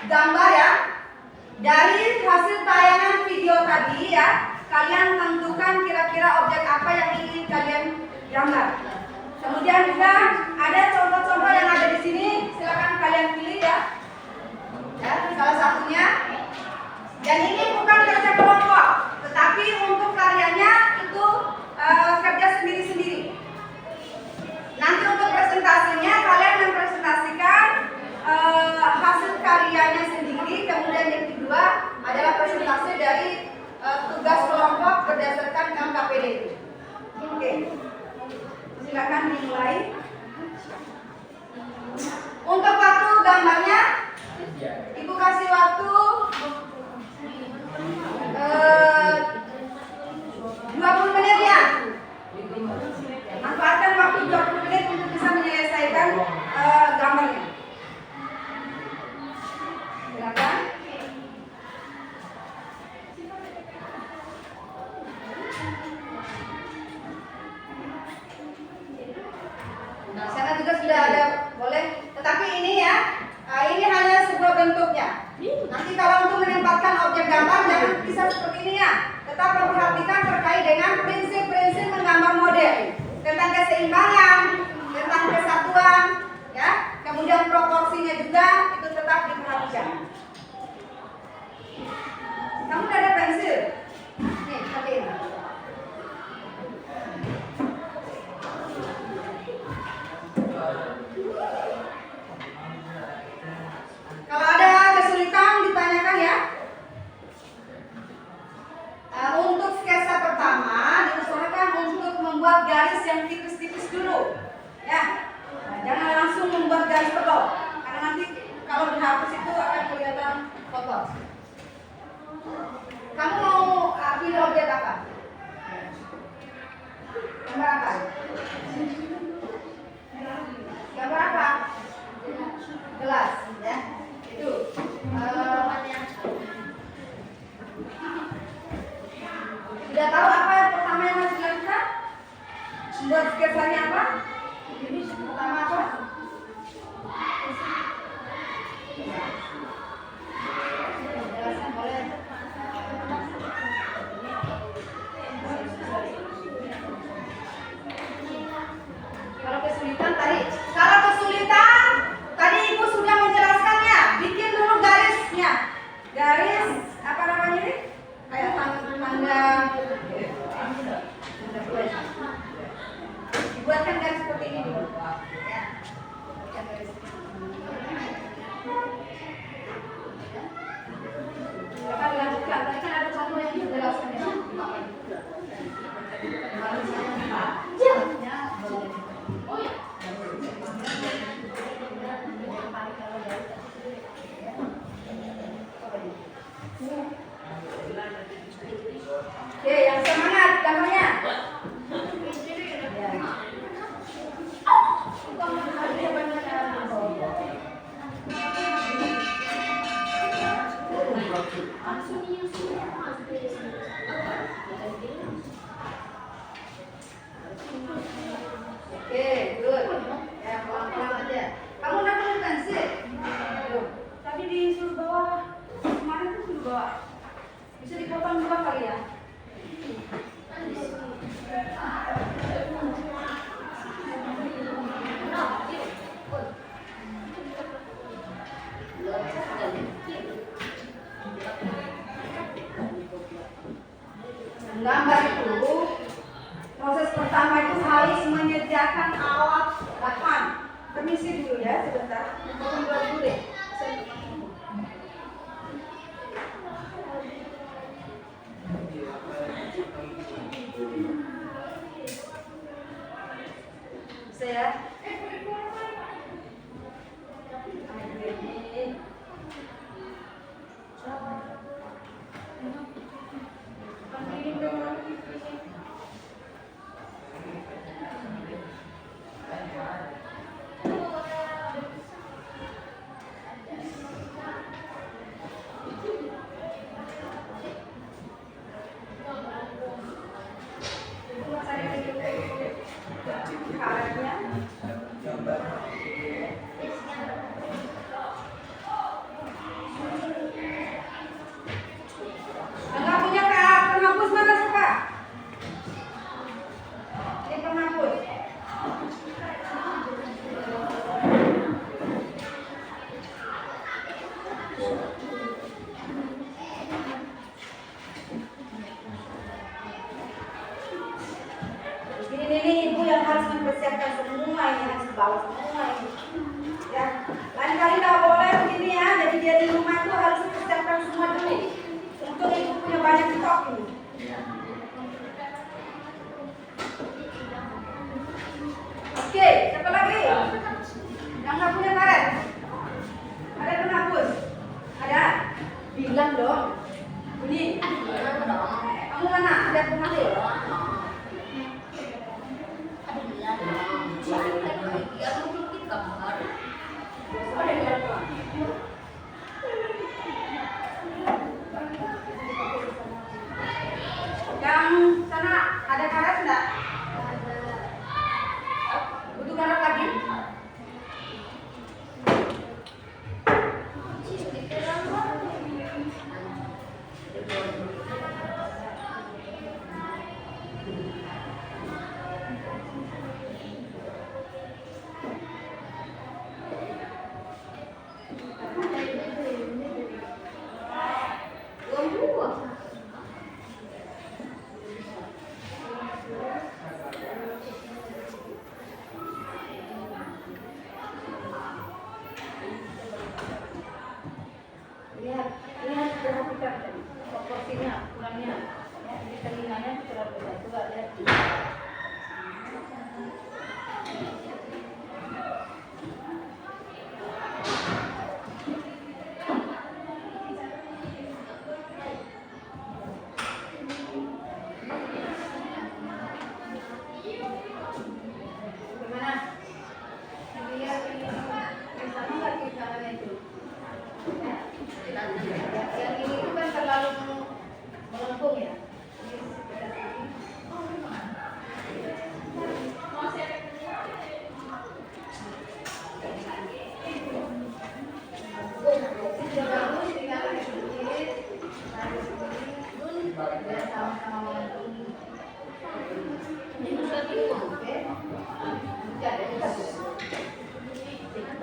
gambar ya. Dari hasil tayangan video tadi ya, kalian tentukan kira-kira objek apa yang ingin kalian gambar. Kemudian juga ada contoh-contoh yang ada di sini, silakan kalian pilih ya. Ya, salah satunya. Dan ini bukan kerja kelompok, tetapi untuk karyanya itu kerja sendiri-sendiri. Nanti untuk presentasinya kalian mempresentasikan hasil karyanya sendiri. Kemudian yang kedua adalah presentasi dari tugas kelompok berdasarkan KKPD itu. Oke, silakan dimulai. Untuk waktu gambarnya, Ibu kasih waktu 20 menit ya. Manfaatkan waktu 20 menit untuk bisa menyelesaikan gambarnya. Silakan. Nah, sana juga sudah ada, boleh. Tetapi ini ya, ini hanya sebuah bentuknya. Nanti kalau untuk menempatkan objek gambar jangan bisa seperti ini ya. Tetap memperhatikan terkait dengan prinsip-prinsip menggambar model, tentang keseimbangan, tentang kesatuan, ya. Kemudian proporsinya juga itu tetap diperhatikan. Kamu udah ada pensil? Nih, pakai ini. Kalau ada kesulitan ditanyakan ya. Untuk sketsa pertama diusahakan untuk membuat garis yang tipis-tipis dulu, ya. Nah, jangan langsung membuat garis tebal, karena nanti kalau dihapus itu akan kelihatan kotor. Kamu mau pilih objek apa? Gambar apa? Gambar apa? Gelas, ya. Itu. Sudah tahu apa yang pertama yang harus dilakukan? Buat sketsanya apa?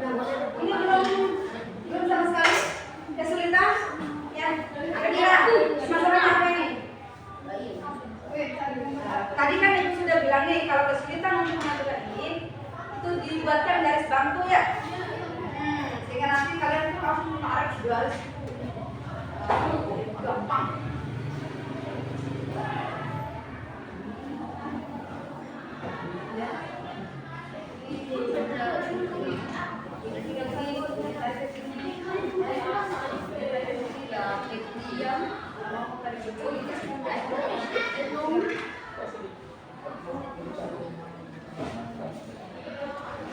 Ini belum sama sekali kesulitan ya. Kira masalahnya apa ini? Tadi kan ibu sudah bilang nih kalau kesulitan untuk mengatur ini itu dibuatkan garis bantu ya. Sehingga nanti kalian tuh langsung tarik garis. Gampang.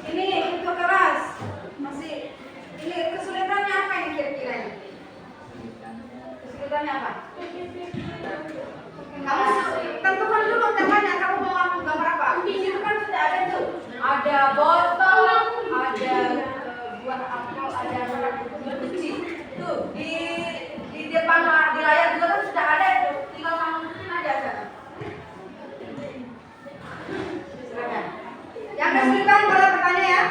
Ini untuk keras masih ini kesulitannya apa ini kira-kira ini? Kesulitannya apa? Kamu tentukan dulu temanya, kamu mau gambar apa? Di situ kan sudah ada tuh, ada botol, ada buah apel, ada biji. Tuh di depan di layar juga kan sudah ada itu, tinggal kamu masukin aja sana. Silakan. Yang kesulitan kalau bertanya ya.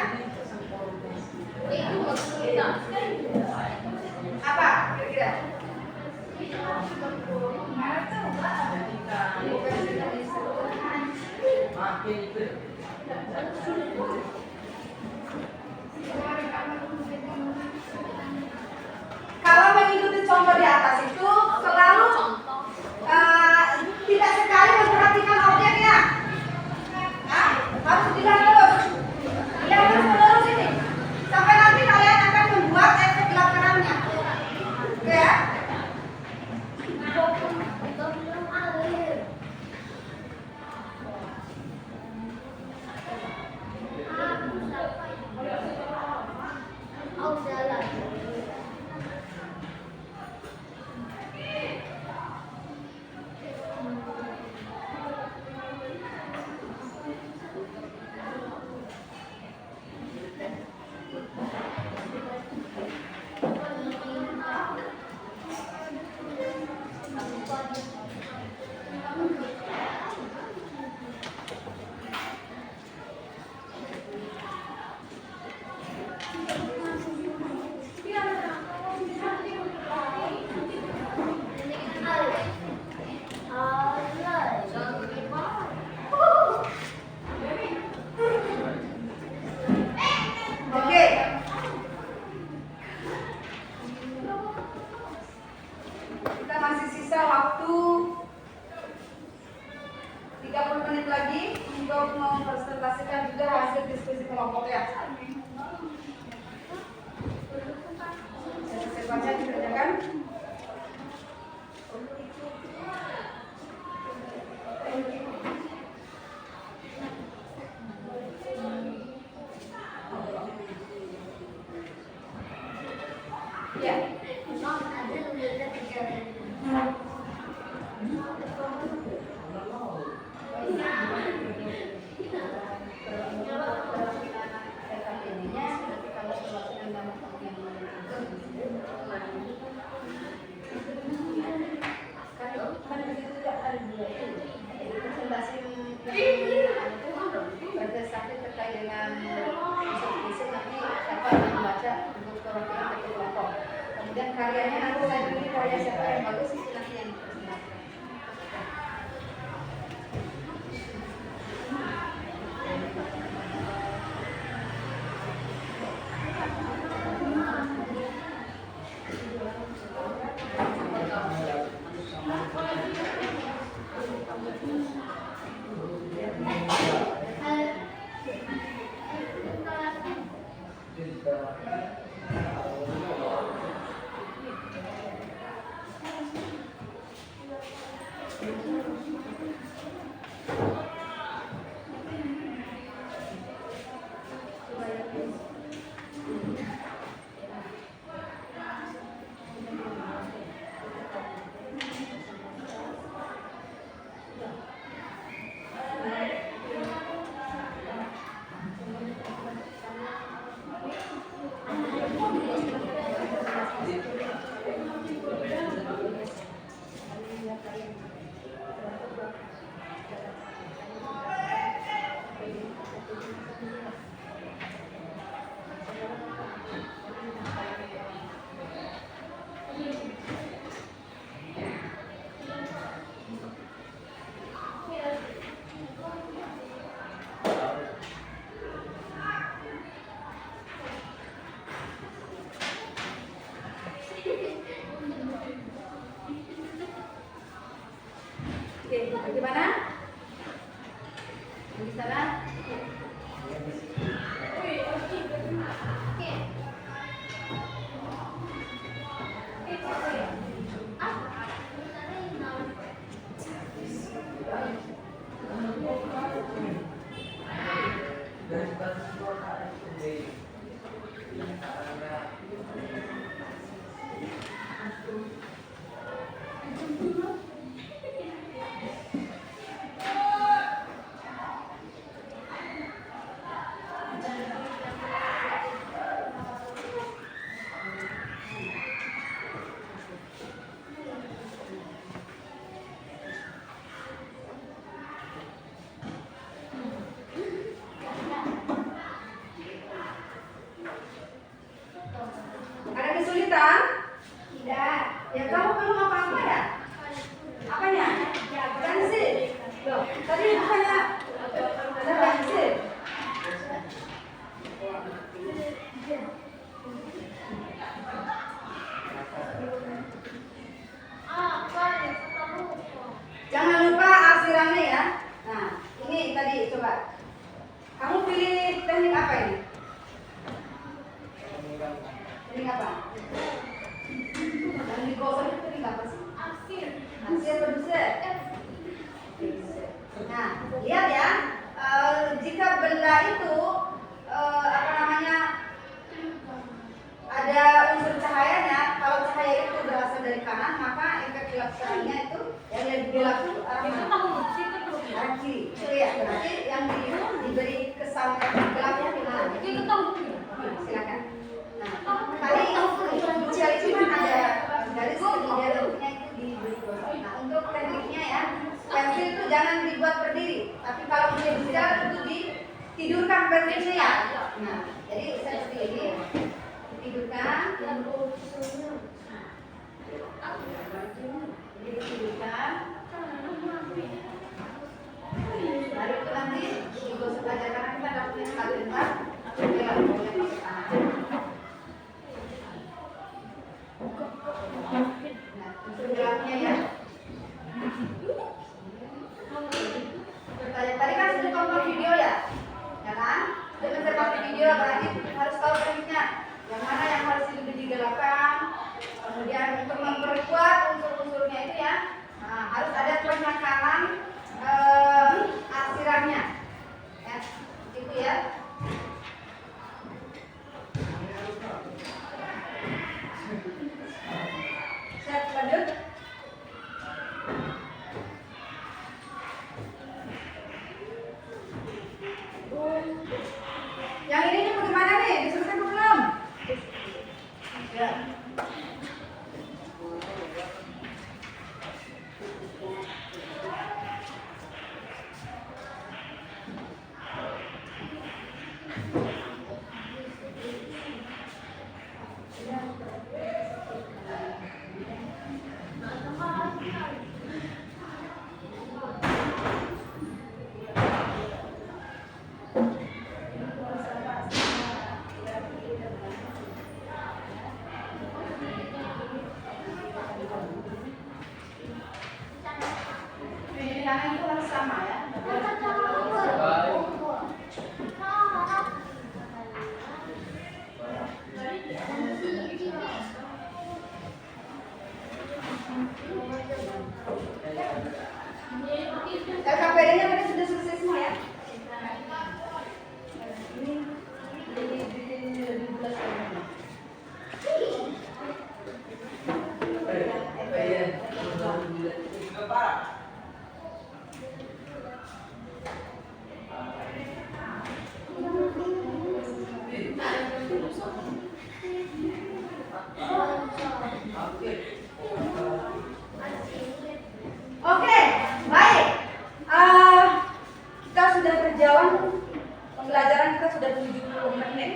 Apa kira-kira? Kalau mengikuti contoh di atas itu selalu tidak sekali memperhatikan objeknya. Nah, harus dilihat terus. Lihat terus ini. Sampai nanti kalian akan membuat efek di lapangannya. Oke ya? Oke. Kita masih sisa waktu 30 menit lagi untuk mempresentasikan juga hasil diskusi kelompok ya. Saya baca dikerjakan. Ya. Berdasarkan terkait dengan isu-isu nanti siapa yang membaca untuk perwakilan dari kelompok. Kemudian karyanya nanti saya pilih karya siapa yang bagus itu nanti yang dipresentasikan. kesulitan? Tidak. Ya kamu belum apa-apa ya? Apanya? Pensil. Loh, tadi bukannya ada pensil. Jangan lupa arsirannya ya. Nah, ini tadi coba. Kamu pilih teknik apa ini? Teknik apa? Yang digosok itu teknik apa sih? Arsir produser. Nah, lihat ya. Jika benda itu apa namanya ada unsur cahayanya, kalau cahaya itu berasal dari kanan, maka efek gelap-gelapnya itu yang lebih gelap itu arah kiri. Itu ya, berarti yang diberi kesan gelapnya di mana? Silakan. Nah, tadi ujian itu kan ada garis dia bentuknya itu diberi gosok. Nah, untuk tekniknya ya, pensil itu jangan dibuat berdiri, tapi kalau dia bisa itu ditidurkan pensilnya ya. Nah, jadi seperti ini. Tidurkan, tidurkan. Baru itu nanti digosok aja karena kita dapat yang satu tempat. Ya, boleh pakai tangan. Nah, untuk gelapnya ya. Tadi kan sudah tonton video ya, ya kan? Dengan mencermati video berarti harus tahu tekniknya. Yang mana yang harus lebih digelapkan, kemudian untuk memperkuat unsur-unsurnya itu ya, nah, harus ada penekanan arsirannya, ya, itu ya. Siap, lanjut. Yang ini bagaimana nih? Diselesaikan belum? Ya. Pilihannya itu harus sama ya. LKPD-nya tadi sudah selesai semua ya. Ini lebih bulat lagi. Oke, baik. Kita sudah berjalan pembelajaran kita sudah 70 menit,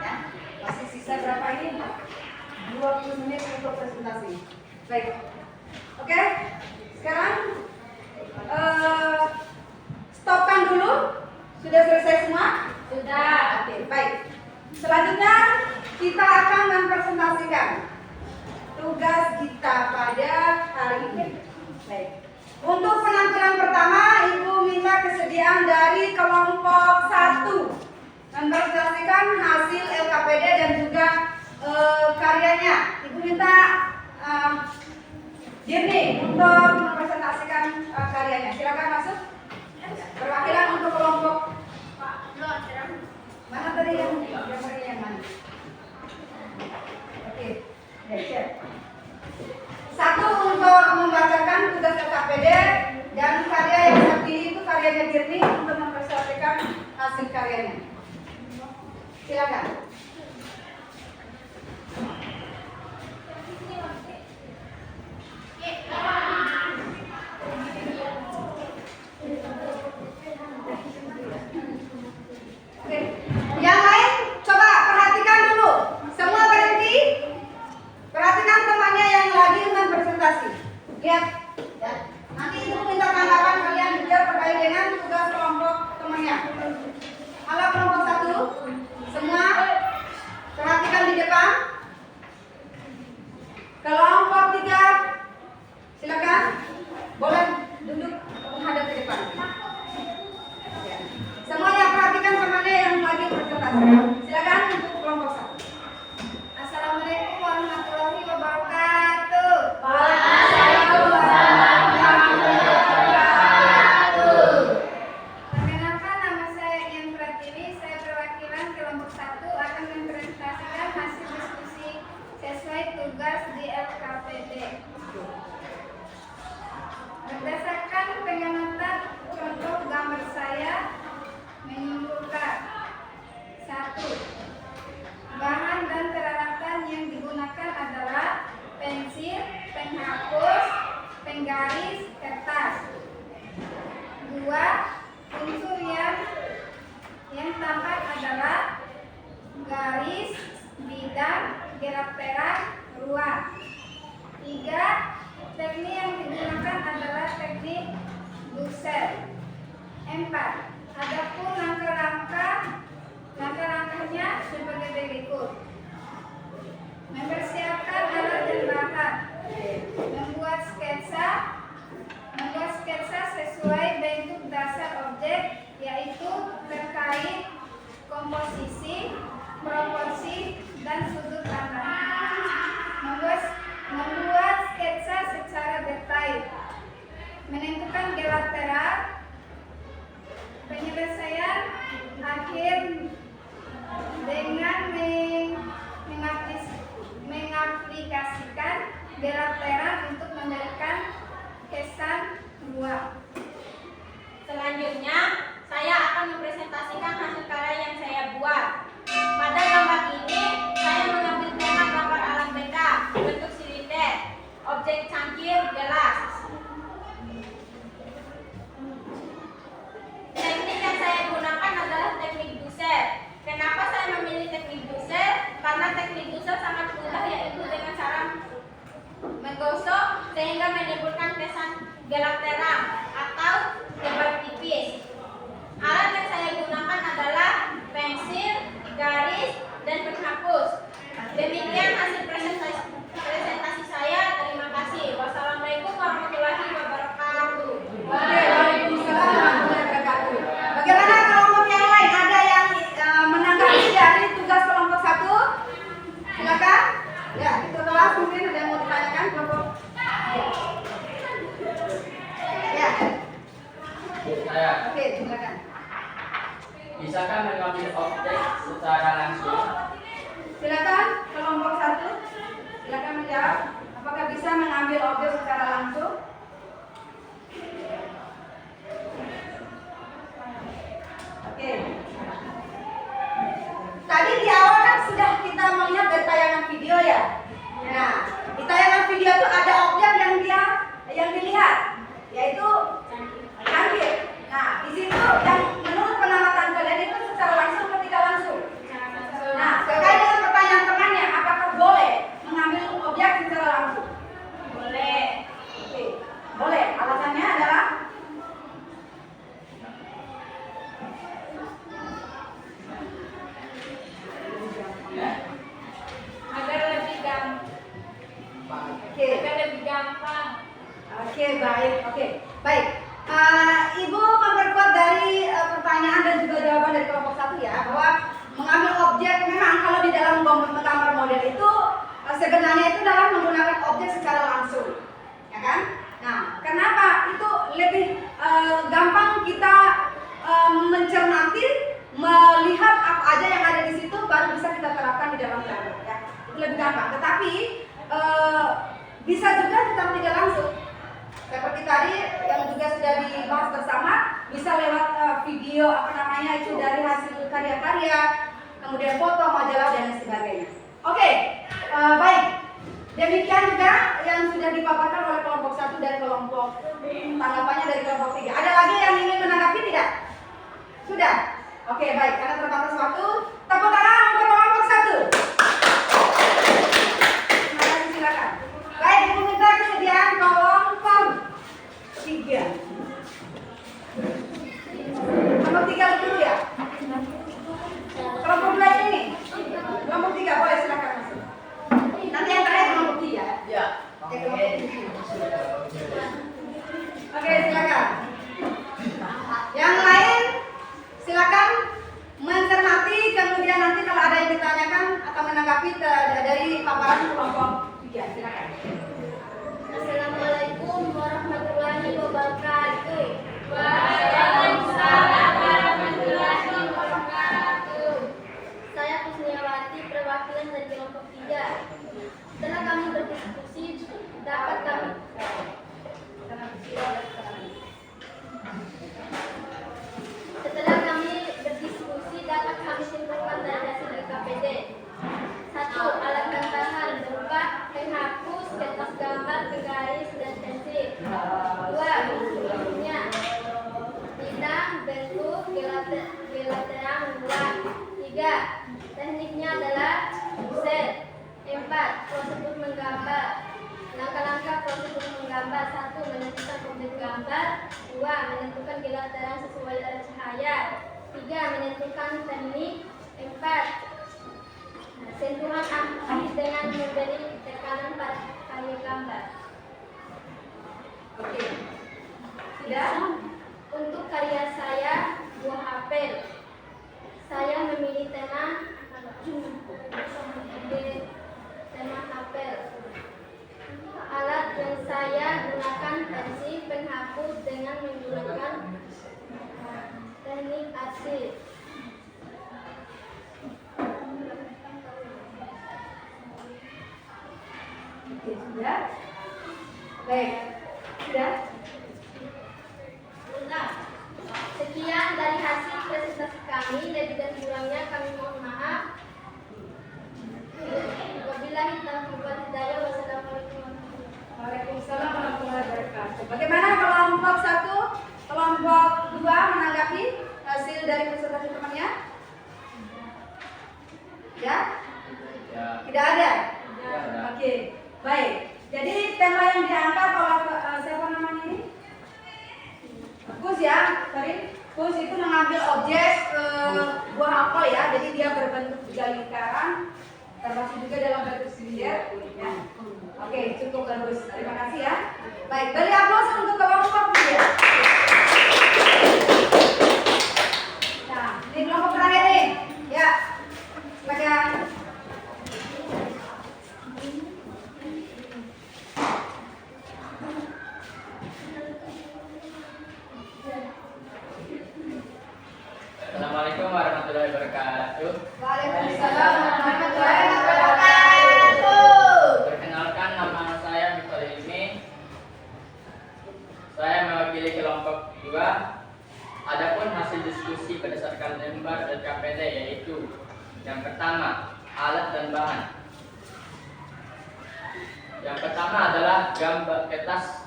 ya. Masih sisa berapa ini? 20 menit untuk presentasi. Baik. Oke. Sekarang stopkan dulu. Sudah selesai semua? Sudah. Oke, baik. Selanjutnya kita akan mempresentasikan tugas kita pada hari ini. Baik. Untuk penampilan pertama, Ibu minta kesediaan dari kelompok 1 mempresentasikan hasil LKPD dan juga karyanya. Ibu minta Dirni untuk mempresentasikan karyanya. Silakan masuk. Perwakilan untuk kelompok mana tadi yang mana? Oke, siap. 1 untuk membacakan tugas LKPD dan karya yang saya pilih itu karyanya Dirni untuk mempresentasikan hasil karyanya. Silakan. Oke, yang lain coba pendek. Berdasarkan pengamatan contoh gambar saya menyimpulkan 1. Bahan dan peralatan yang digunakan adalah pensil, penghapus, penggaris, kertas. 2. Unsur yang tampak adalah garis, bidang, gerak perak, ruang. 3. Teknik yang digunakan adalah teknik Brussel. 4. Adapun langkah-langkahnya sebagai berikut. Mempersiapkan alat dan bahan. Membuat sketsa sesuai bentuk dasar objek, yaitu terkait komposisi, proporsi, dan sudut pandang. Membuat sketsa secara detail. Menentukan gerak perak. Penyelesaian akhir dengan mengaplikasikan gerak perak untuk memberikan kesan ruang. Selanjutnya, saya akan mempresentasikan hasil karya yang saya buat. Pada gambar ini, saya mengambil tema gambar alam beka, bentuk silinder, objek cangkir, gelas. Teknik yang saya gunakan adalah teknik Brussel. Kenapa saya memilih teknik Brussel? Karena teknik Brussel sangat mudah, yaitu dengan cara menggosok sehingga menimbulkan kesan gelap terang atau tebal tipis. Alat yang saya gunakan adalah pensil, garis, dan penghapus. Demikian hasil presentasi saya. Terima kasih. Wassalamualaikum warahmatullahi wabarakatuh. Waalaikumsalam warahmatullahi wabarakatuh. Bagaimana kelompok yang lain? Ada yang menanggapi dari tugas kelompok 1? Silakan. Ya, itu kelas mungkin ada yang mau ditanyakan kelompok. Ya. Saya Oke, silakan. bisakah mengambil objek secara langsung? Silakan kelompok 1. Silakan menjawab. Apakah bisa mengambil objek secara langsung? Oke. Tadi di awal kan sudah kita melihat dari tayangan video ya. Nah, di tayangan video itu ada objek yang dilihat, yaitu cangkir. Nah, di situ yang menurut pengamatan kalian itu secara langsung atau tidak langsung? Nah, terkait dengan pertanyaan temannya, apakah boleh mengambil objek secara langsung? Boleh. Oke, boleh. Alasannya adalah Agar lebih gampang. oke. Agar lebih gampang. Oke, baik. Oke, baik. Ibu memperkuat dari pertanyaan dan juga jawaban dari kelompok 1 ya, bahwa mengambil objek memang kalau di dalam gambar model itu sebenarnya itu adalah menggunakan objek secara langsung, ya kan? Nah, kenapa itu lebih gampang kita mencermati, melihat apa aja yang ada di situ baru bisa kita terapkan di dalam gambar, ya. Itu lebih gampang. Tetapi bisa juga tetap tidak langsung. Seperti tadi yang juga sudah dibahas bersama, bisa lewat video itu dari hasil karya-karya, kemudian foto, majalah dan sebagainya. Oke, baik. Demikian juga yang sudah dipaparkan oleh kelompok 1 dan kelompok tanggapannya dari kelompok 3. Ada lagi yang ingin menanggapi tidak? Sudah? Oke, baik. Karena terbatas waktu, tepuk tangan untuk kelompok 1. Terima kasih, silakan. Baik, Ibu minta kesediaan kelompok 3. Kelompok 3 dulu ya. Kelompok 2 ini. Kelompok 3 boleh silakan masuk. Nanti yang terakhir kelompok 3. Ya. Oke, silakan. Yang lain silakan mencermati, kemudian nanti kalau ada yang ditanyakan atau menanggapi dari paparan kelompok 3. Silakan. Assalamualaikum warahmatullahi wabarakatuh. Waalaikumsalam warahmatullahi wabarakatuh. Saya Kusniawati, perwakilan dari kelompok 3. Setelah kami berdiskusi memberikan teknik. 4. Sentuhan aktif dengan memberi tekanan pada karya gambar. Oke. Sudah? Untuk karya saya, buah apel. Saya memilih tema apel. Alat yang saya gunakan pensil penghapus dengan menggunakan teknik arsil. Oke, sudah? Baik. Sudah? Sekian dari hasil presentasi kami. Lebih dan kurangnya kami mohon maaf. Wabillahi taufiq wal hidayah. Wassalamualaikum warahmatullahi wabarakatuh. Waalaikumsalam warahmatullahi wabarakatuh. Bagaimana kelompok 1, kelompok 2 menanggapi hasil dari presentasi temannya? Ya? Ya. Tidak ada? Ya. Oke, baik. Jadi tema yang diangkat oleh siapa namanya ini? Kus ya, sorry. Kus itu mengambil objek buah apel ya, jadi dia berbentuk tiga lingkaran, termasuk juga dalam bentuk silinder. Ya. Oke, cukup bagus. Terima kasih ya. Baik, beri aplaus untuk kelompok 3. Nah, ini kelompok terakhir nih. Ya, silakan. Assalamualaikum warahmatullahi wabarakatuh. Waalaikumsalam warahmatullahi wabarakatuh. Perkenalkan, nama saya Miftah Ilmi. Saya mewakili kelompok 2. Adapun hasil diskusi berdasarkan lembar LKPD yaitu yang pertama, alat dan bahan. Yang pertama adalah gambar kertas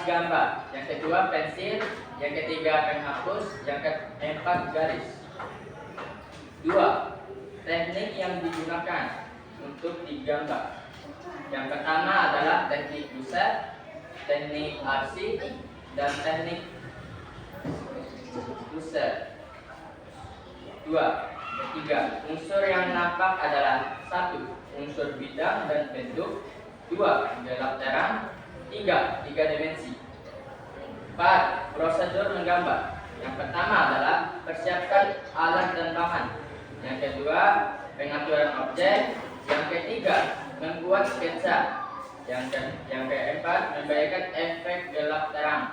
gambar. Yang kedua pensil. Yang ketiga penghapus. Yang keempat garis. 2. Teknik yang digunakan untuk digambar. Yang pertama adalah teknik buset, teknik arsi, dan teknik buset. 2. Ketiga, unsur yang nampak adalah 1. Unsur bidang dan bentuk. 2. Gelap terang. 3. 3 dimensi. 4. Prosedur menggambar. Yang pertama adalah persiapkan alat dan bahan. Yang kedua, pengaturan objek. Yang ketiga, membuat sketsa. Yang keempat, membayangkan efek gelap terang.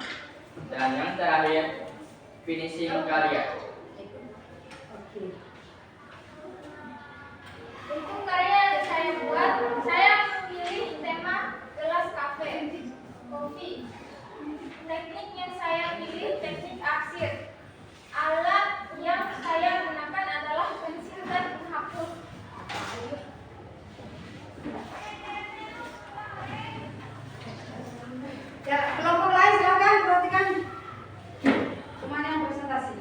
Dan yang terakhir, finishing karya. Untuk karya yang saya buat, saya memilih tema gelas kafe, kopi. Teknik yang saya pilih teknik arsir. Alat yang saya gunakan adalah pensil dan penghapus. Ya, kelompok lain silakan perhatikan teman yang presentasi.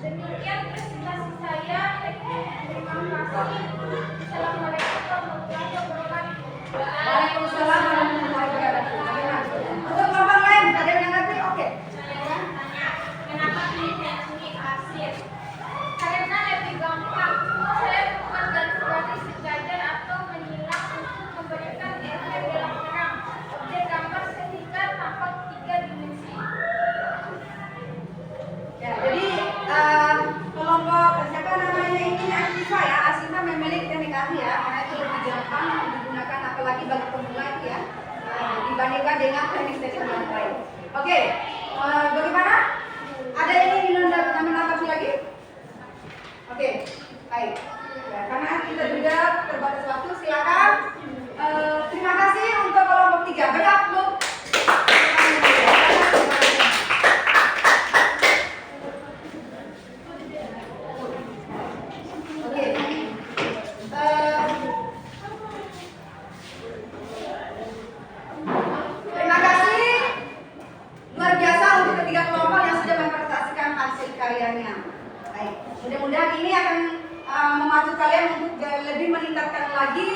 Demikian presentasi saya. Terima kasih. Assalamualaikum warahmatullahi wabarakatuh. Waalaikumsalam warahmatullahi wabarakatuh. Untuk kelompok lain ada yang mengerti? Oke. Saya tanya, kenapa pilih teknik arsir? Karena lebih gampang. Saya bukan garis-garis sejajar atau menyilang untuk memberikan efek gelap terang. Objek gambar sehingga tampak 3 dimensi. Ya, jadi kelompok siapa namanya ini Asifa ya. Asifa memilih teknik arsi ya, karena itu lebih gampang digunakan apalagi bagi pemula itu ya, dibandingkan dengan teknik-teknik yang lain. Oke, bagaimana? Ada yang ingin menanggapi lagi? Oke, baik. Ya, karena kita juga terbatas waktu, silakan. Terima kasih untuk kelompok 3. Beraplu. Oke. Terima kasih luar biasa untuk ketiga kelompok yang sudah mempresentasikan hasil karyanya. Baik, mudah-mudahan ini akan memacu kalian untuk lebih meningkatkan lagi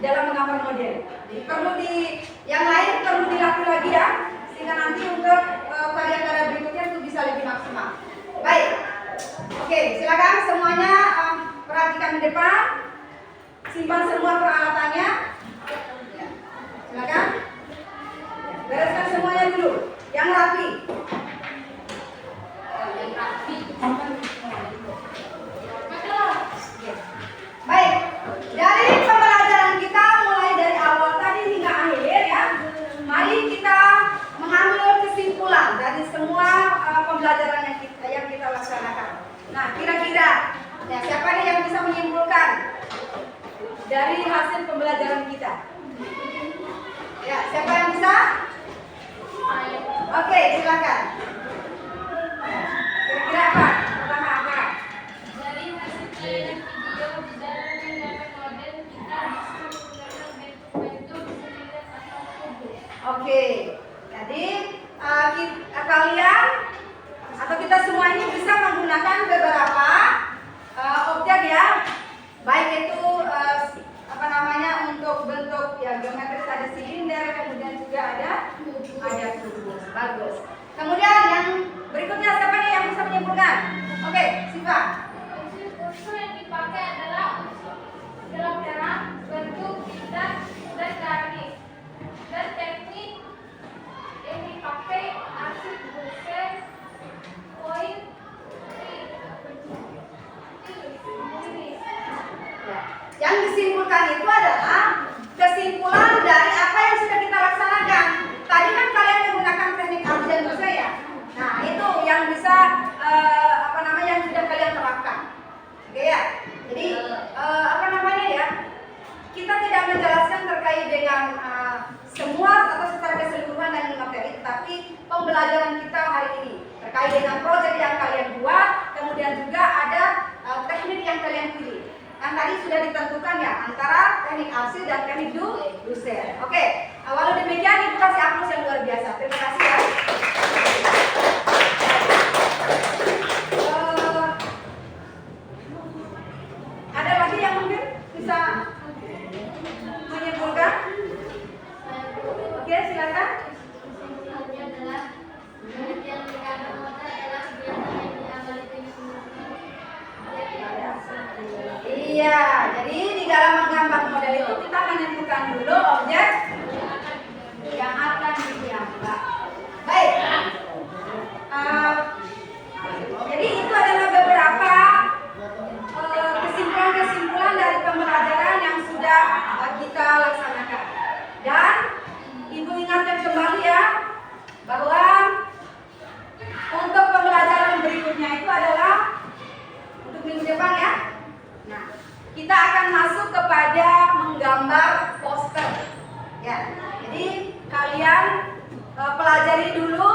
dalam menggambar model. Jadi perlu yang lain perlu dilatih lagi ya, sehingga nanti untuk karya-karya berikutnya itu bisa lebih maksimal. Baik, oke, silakan semuanya perhatikan di depan, simpan semua peralatannya. Ya, silakan, bereskan semuanya dulu, yang rapi. Baik, dari pembelajaran kita mulai dari awal tadi hingga akhir ya, mari kita mengambil kesimpulan dari semua pembelajaran yang kita laksanakan. Nah, kira-kira ya, siapa nih yang bisa menyimpulkan dari hasil pembelajaran kita? Ya, siapa yang bisa? Oke, silakan. Kira-kira apa? Pertama apa? Dari hasil penilaian video di dalam menggambar model, kita bisa menggunakan bentuk silinder atau kubus. Oke, jadi kalian atau kita semua ini bisa menggunakan beberapa objek ya, baik itu untuk bentuk ya geometris, ada silinder, kemudian juga ada kubus. Bagus. Kemudian yang berikutnya siapa nih yang bisa menyimpulkan? Oke, Siva. Unsur yang dipakai adalah unsur gelap terang, bentuk, bintang, dan garis. Dan teknik yang dipakai arsip buset, koin, Yang disimpulkan itu adalah kesimpulan dari apa yang sudah kita laksanakan. Tadi kan kalian menggunakan teknik arjen dosa ya. Nah, itu yang bisa yang sudah kalian terapkan. Oke ya. Jadi kita tidak menjelaskan terkait dengan semua atau secara keseluruhan dan materi, tapi pembelajaran kita hari ini terkait dengan proyek yang kalian buat, kemudian juga ada teknik yang kalian pilih. Kan tadi sudah ditentukan ya antara teknik arsip dan teknik dosen. Oke, walau demikian Ibu kasih aplaus yang luar biasa. Terima kasih ya. Ada lagi yang mungkin bisa menyimpulkan? Oke, silakan. kesimpulannya adalah penelitian menggambar model adalah kegiatan yang diambil teknik Iya, jadi di dalam menggambar model itu kita menentukan dulu objek yang akan digambar. Baik. Jadi itu adalah beberapa kesimpulan-kesimpulan dari pembelajaran yang sudah kita laksanakan. Dan Ibu ingatkan kembali ya bahwa untuk pembelajaran berikutnya itu adalah untuk minggu depan ya. Nah, kita akan masuk kepada menggambar poster. Ya, jadi kalian pelajari dulu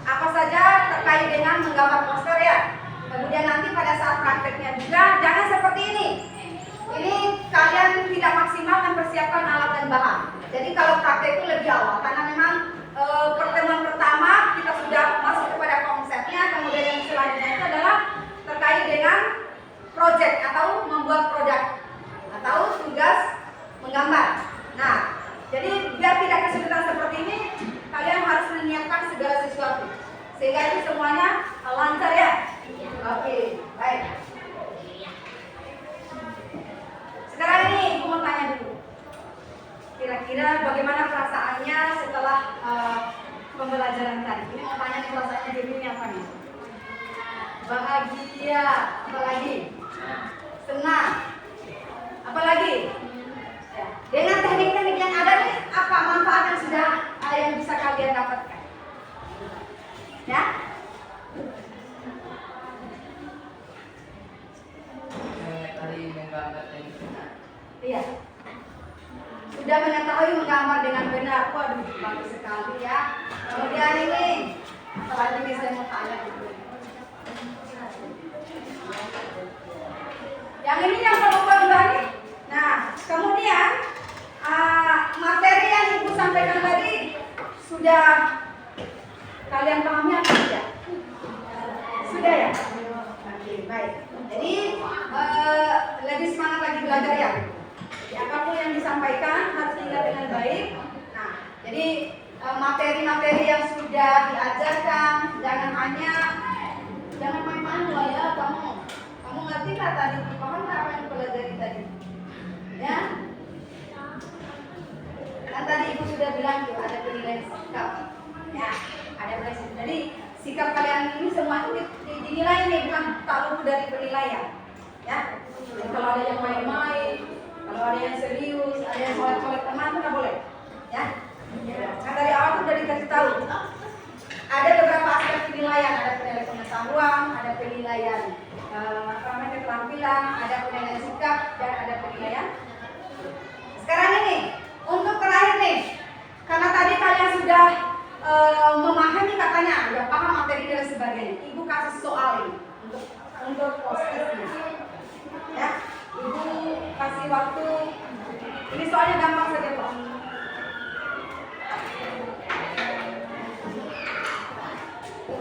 apa saja terkait dengan menggambar poster ya. Kemudian nanti pada saat prakteknya juga jangan seperti ini. Ini kalian tidak maksimal mempersiapkan alat dan bahan. Jadi kalau praktek itu lebih awal karena memang pertemuan pertama kita sudah masuk kepada konsepnya. Kemudian yang selanjutnya itu adalah terkait dengan project atau membuat produk atau tugas menggambar. Nah, jadi biar tidak kesulitan seperti ini, kalian harus menyiapkan segala sesuatu sehingga itu semuanya lancar ya. Oke, baik. Sekarang ini Ibu mau tanya dulu. Kira-kira bagaimana perasaannya setelah pembelajaran tadi? Ini mau tanya nih perasaannya dirinya apa nih? Bahagia, apalagi? Senang, apalagi? Ya. Dengan teknik-teknik yang ada nih, apa manfaat yang sudah yang bisa kalian dapatkan? Ya? Iya. Sudah mengetahui menggambar dengan benar. Waduh, bagus sekali ya. Kemudian ini, apalagi nih saya mau tanya dulu. Yang ini yang kelompok dua nih. Nah, kemudian materi yang Ibu sampaikan tadi sudah kalian pahami atau tidak? Sudah ya? Oke, baik. Jadi lebih semangat lagi belajar ya. Jadi apapun yang disampaikan Jadi materi-materi yang sudah diajarkan jangan main-main lah ya kamu. Kamu ngerti nggak tadi? Paham nggak apa yang dipelajari tadi? Ya. Kan tadi ibu sudah bilang tuh ada penilaian sikap. Ya, ada penilaian sikap. Jadi sikap kalian ini semua itu dinilai nih, bukan tak luput dari penilaian. Ya. Jadi, kalau ada yang main-main, kalau ada yang serius, ada yang colek-colek teman itu nggak boleh. Ya. Kan dari awal tuh udah dikasih tahu. Ada beberapa aspek penilaian, ada penilaian pengetahuan, ada penilaian keterampilan, ada penilaian sikap, dan ada penilaian. Sekarang ini untuk terakhir nih, karena tadi kalian sudah memahami katanya, udah paham materi dan sebagainya. Ibu kasih soal ini untuk posisinya. Ya, ibu kasih waktu. Ini soalnya gampang saja kok.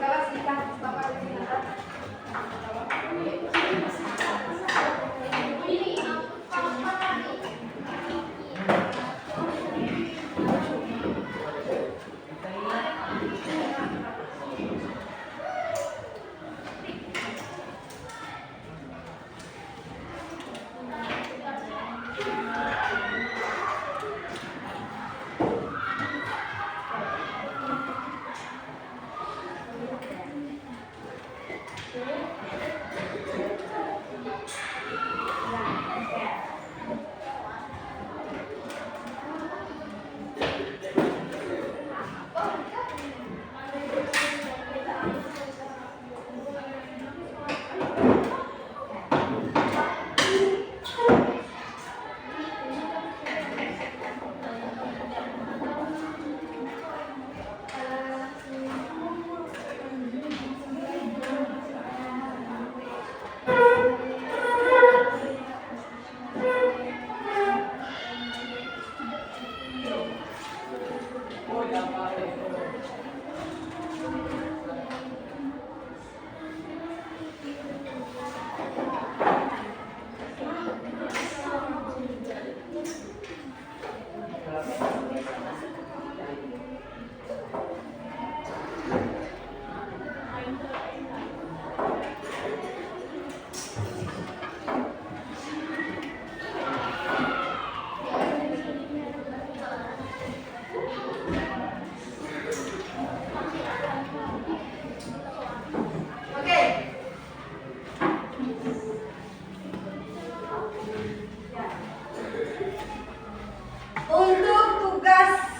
Kalau singkat, Bapak di sini.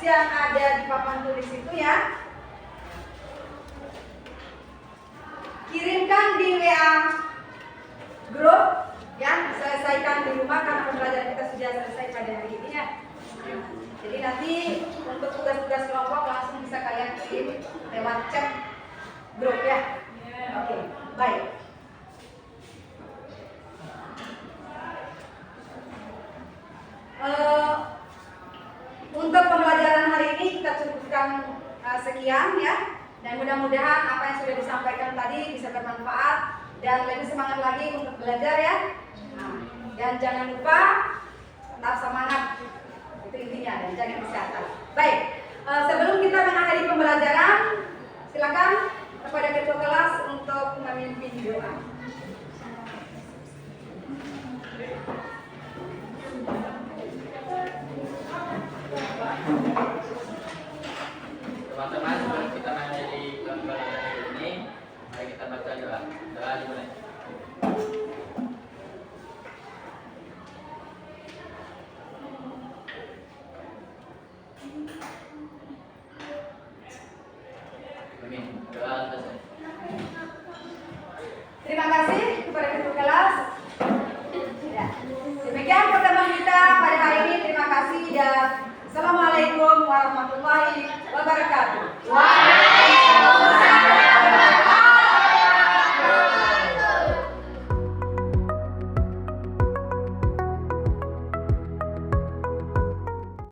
yang ada di papan tulis itu ya, kirimkan di WA grup ya, selesaikan di rumah karena pembelajaran kita sudah selesai pada hari ini ya. Jadi nanti untuk tugas-tugas kelompok langsung bisa kalian kirim lewat chat grup ya. Oke, baik. Untuk pembelajaran hari ini kita cukupkan sekian ya, dan mudah-mudahan apa yang sudah disampaikan tadi bisa bermanfaat dan lebih semangat lagi untuk belajar ya. Dan jangan lupa tetap semangat, itu intinya, dan jaga kesehatan. Baik, sebelum kita mengakhiri pembelajaran, silakan kepada ketua kelas untuk memimpin doa. Teman-teman, sebelum kita mengakhiri pembelajaran ini, mari kita baca doa. Doa dimulai. Amin. Doa selesai. Terima kasih kepada ketua kelas. Ya. Demikian pertemuan kita pada hari ini. Terima kasih dan Assalamualaikum warahmatullahi wabarakatuh.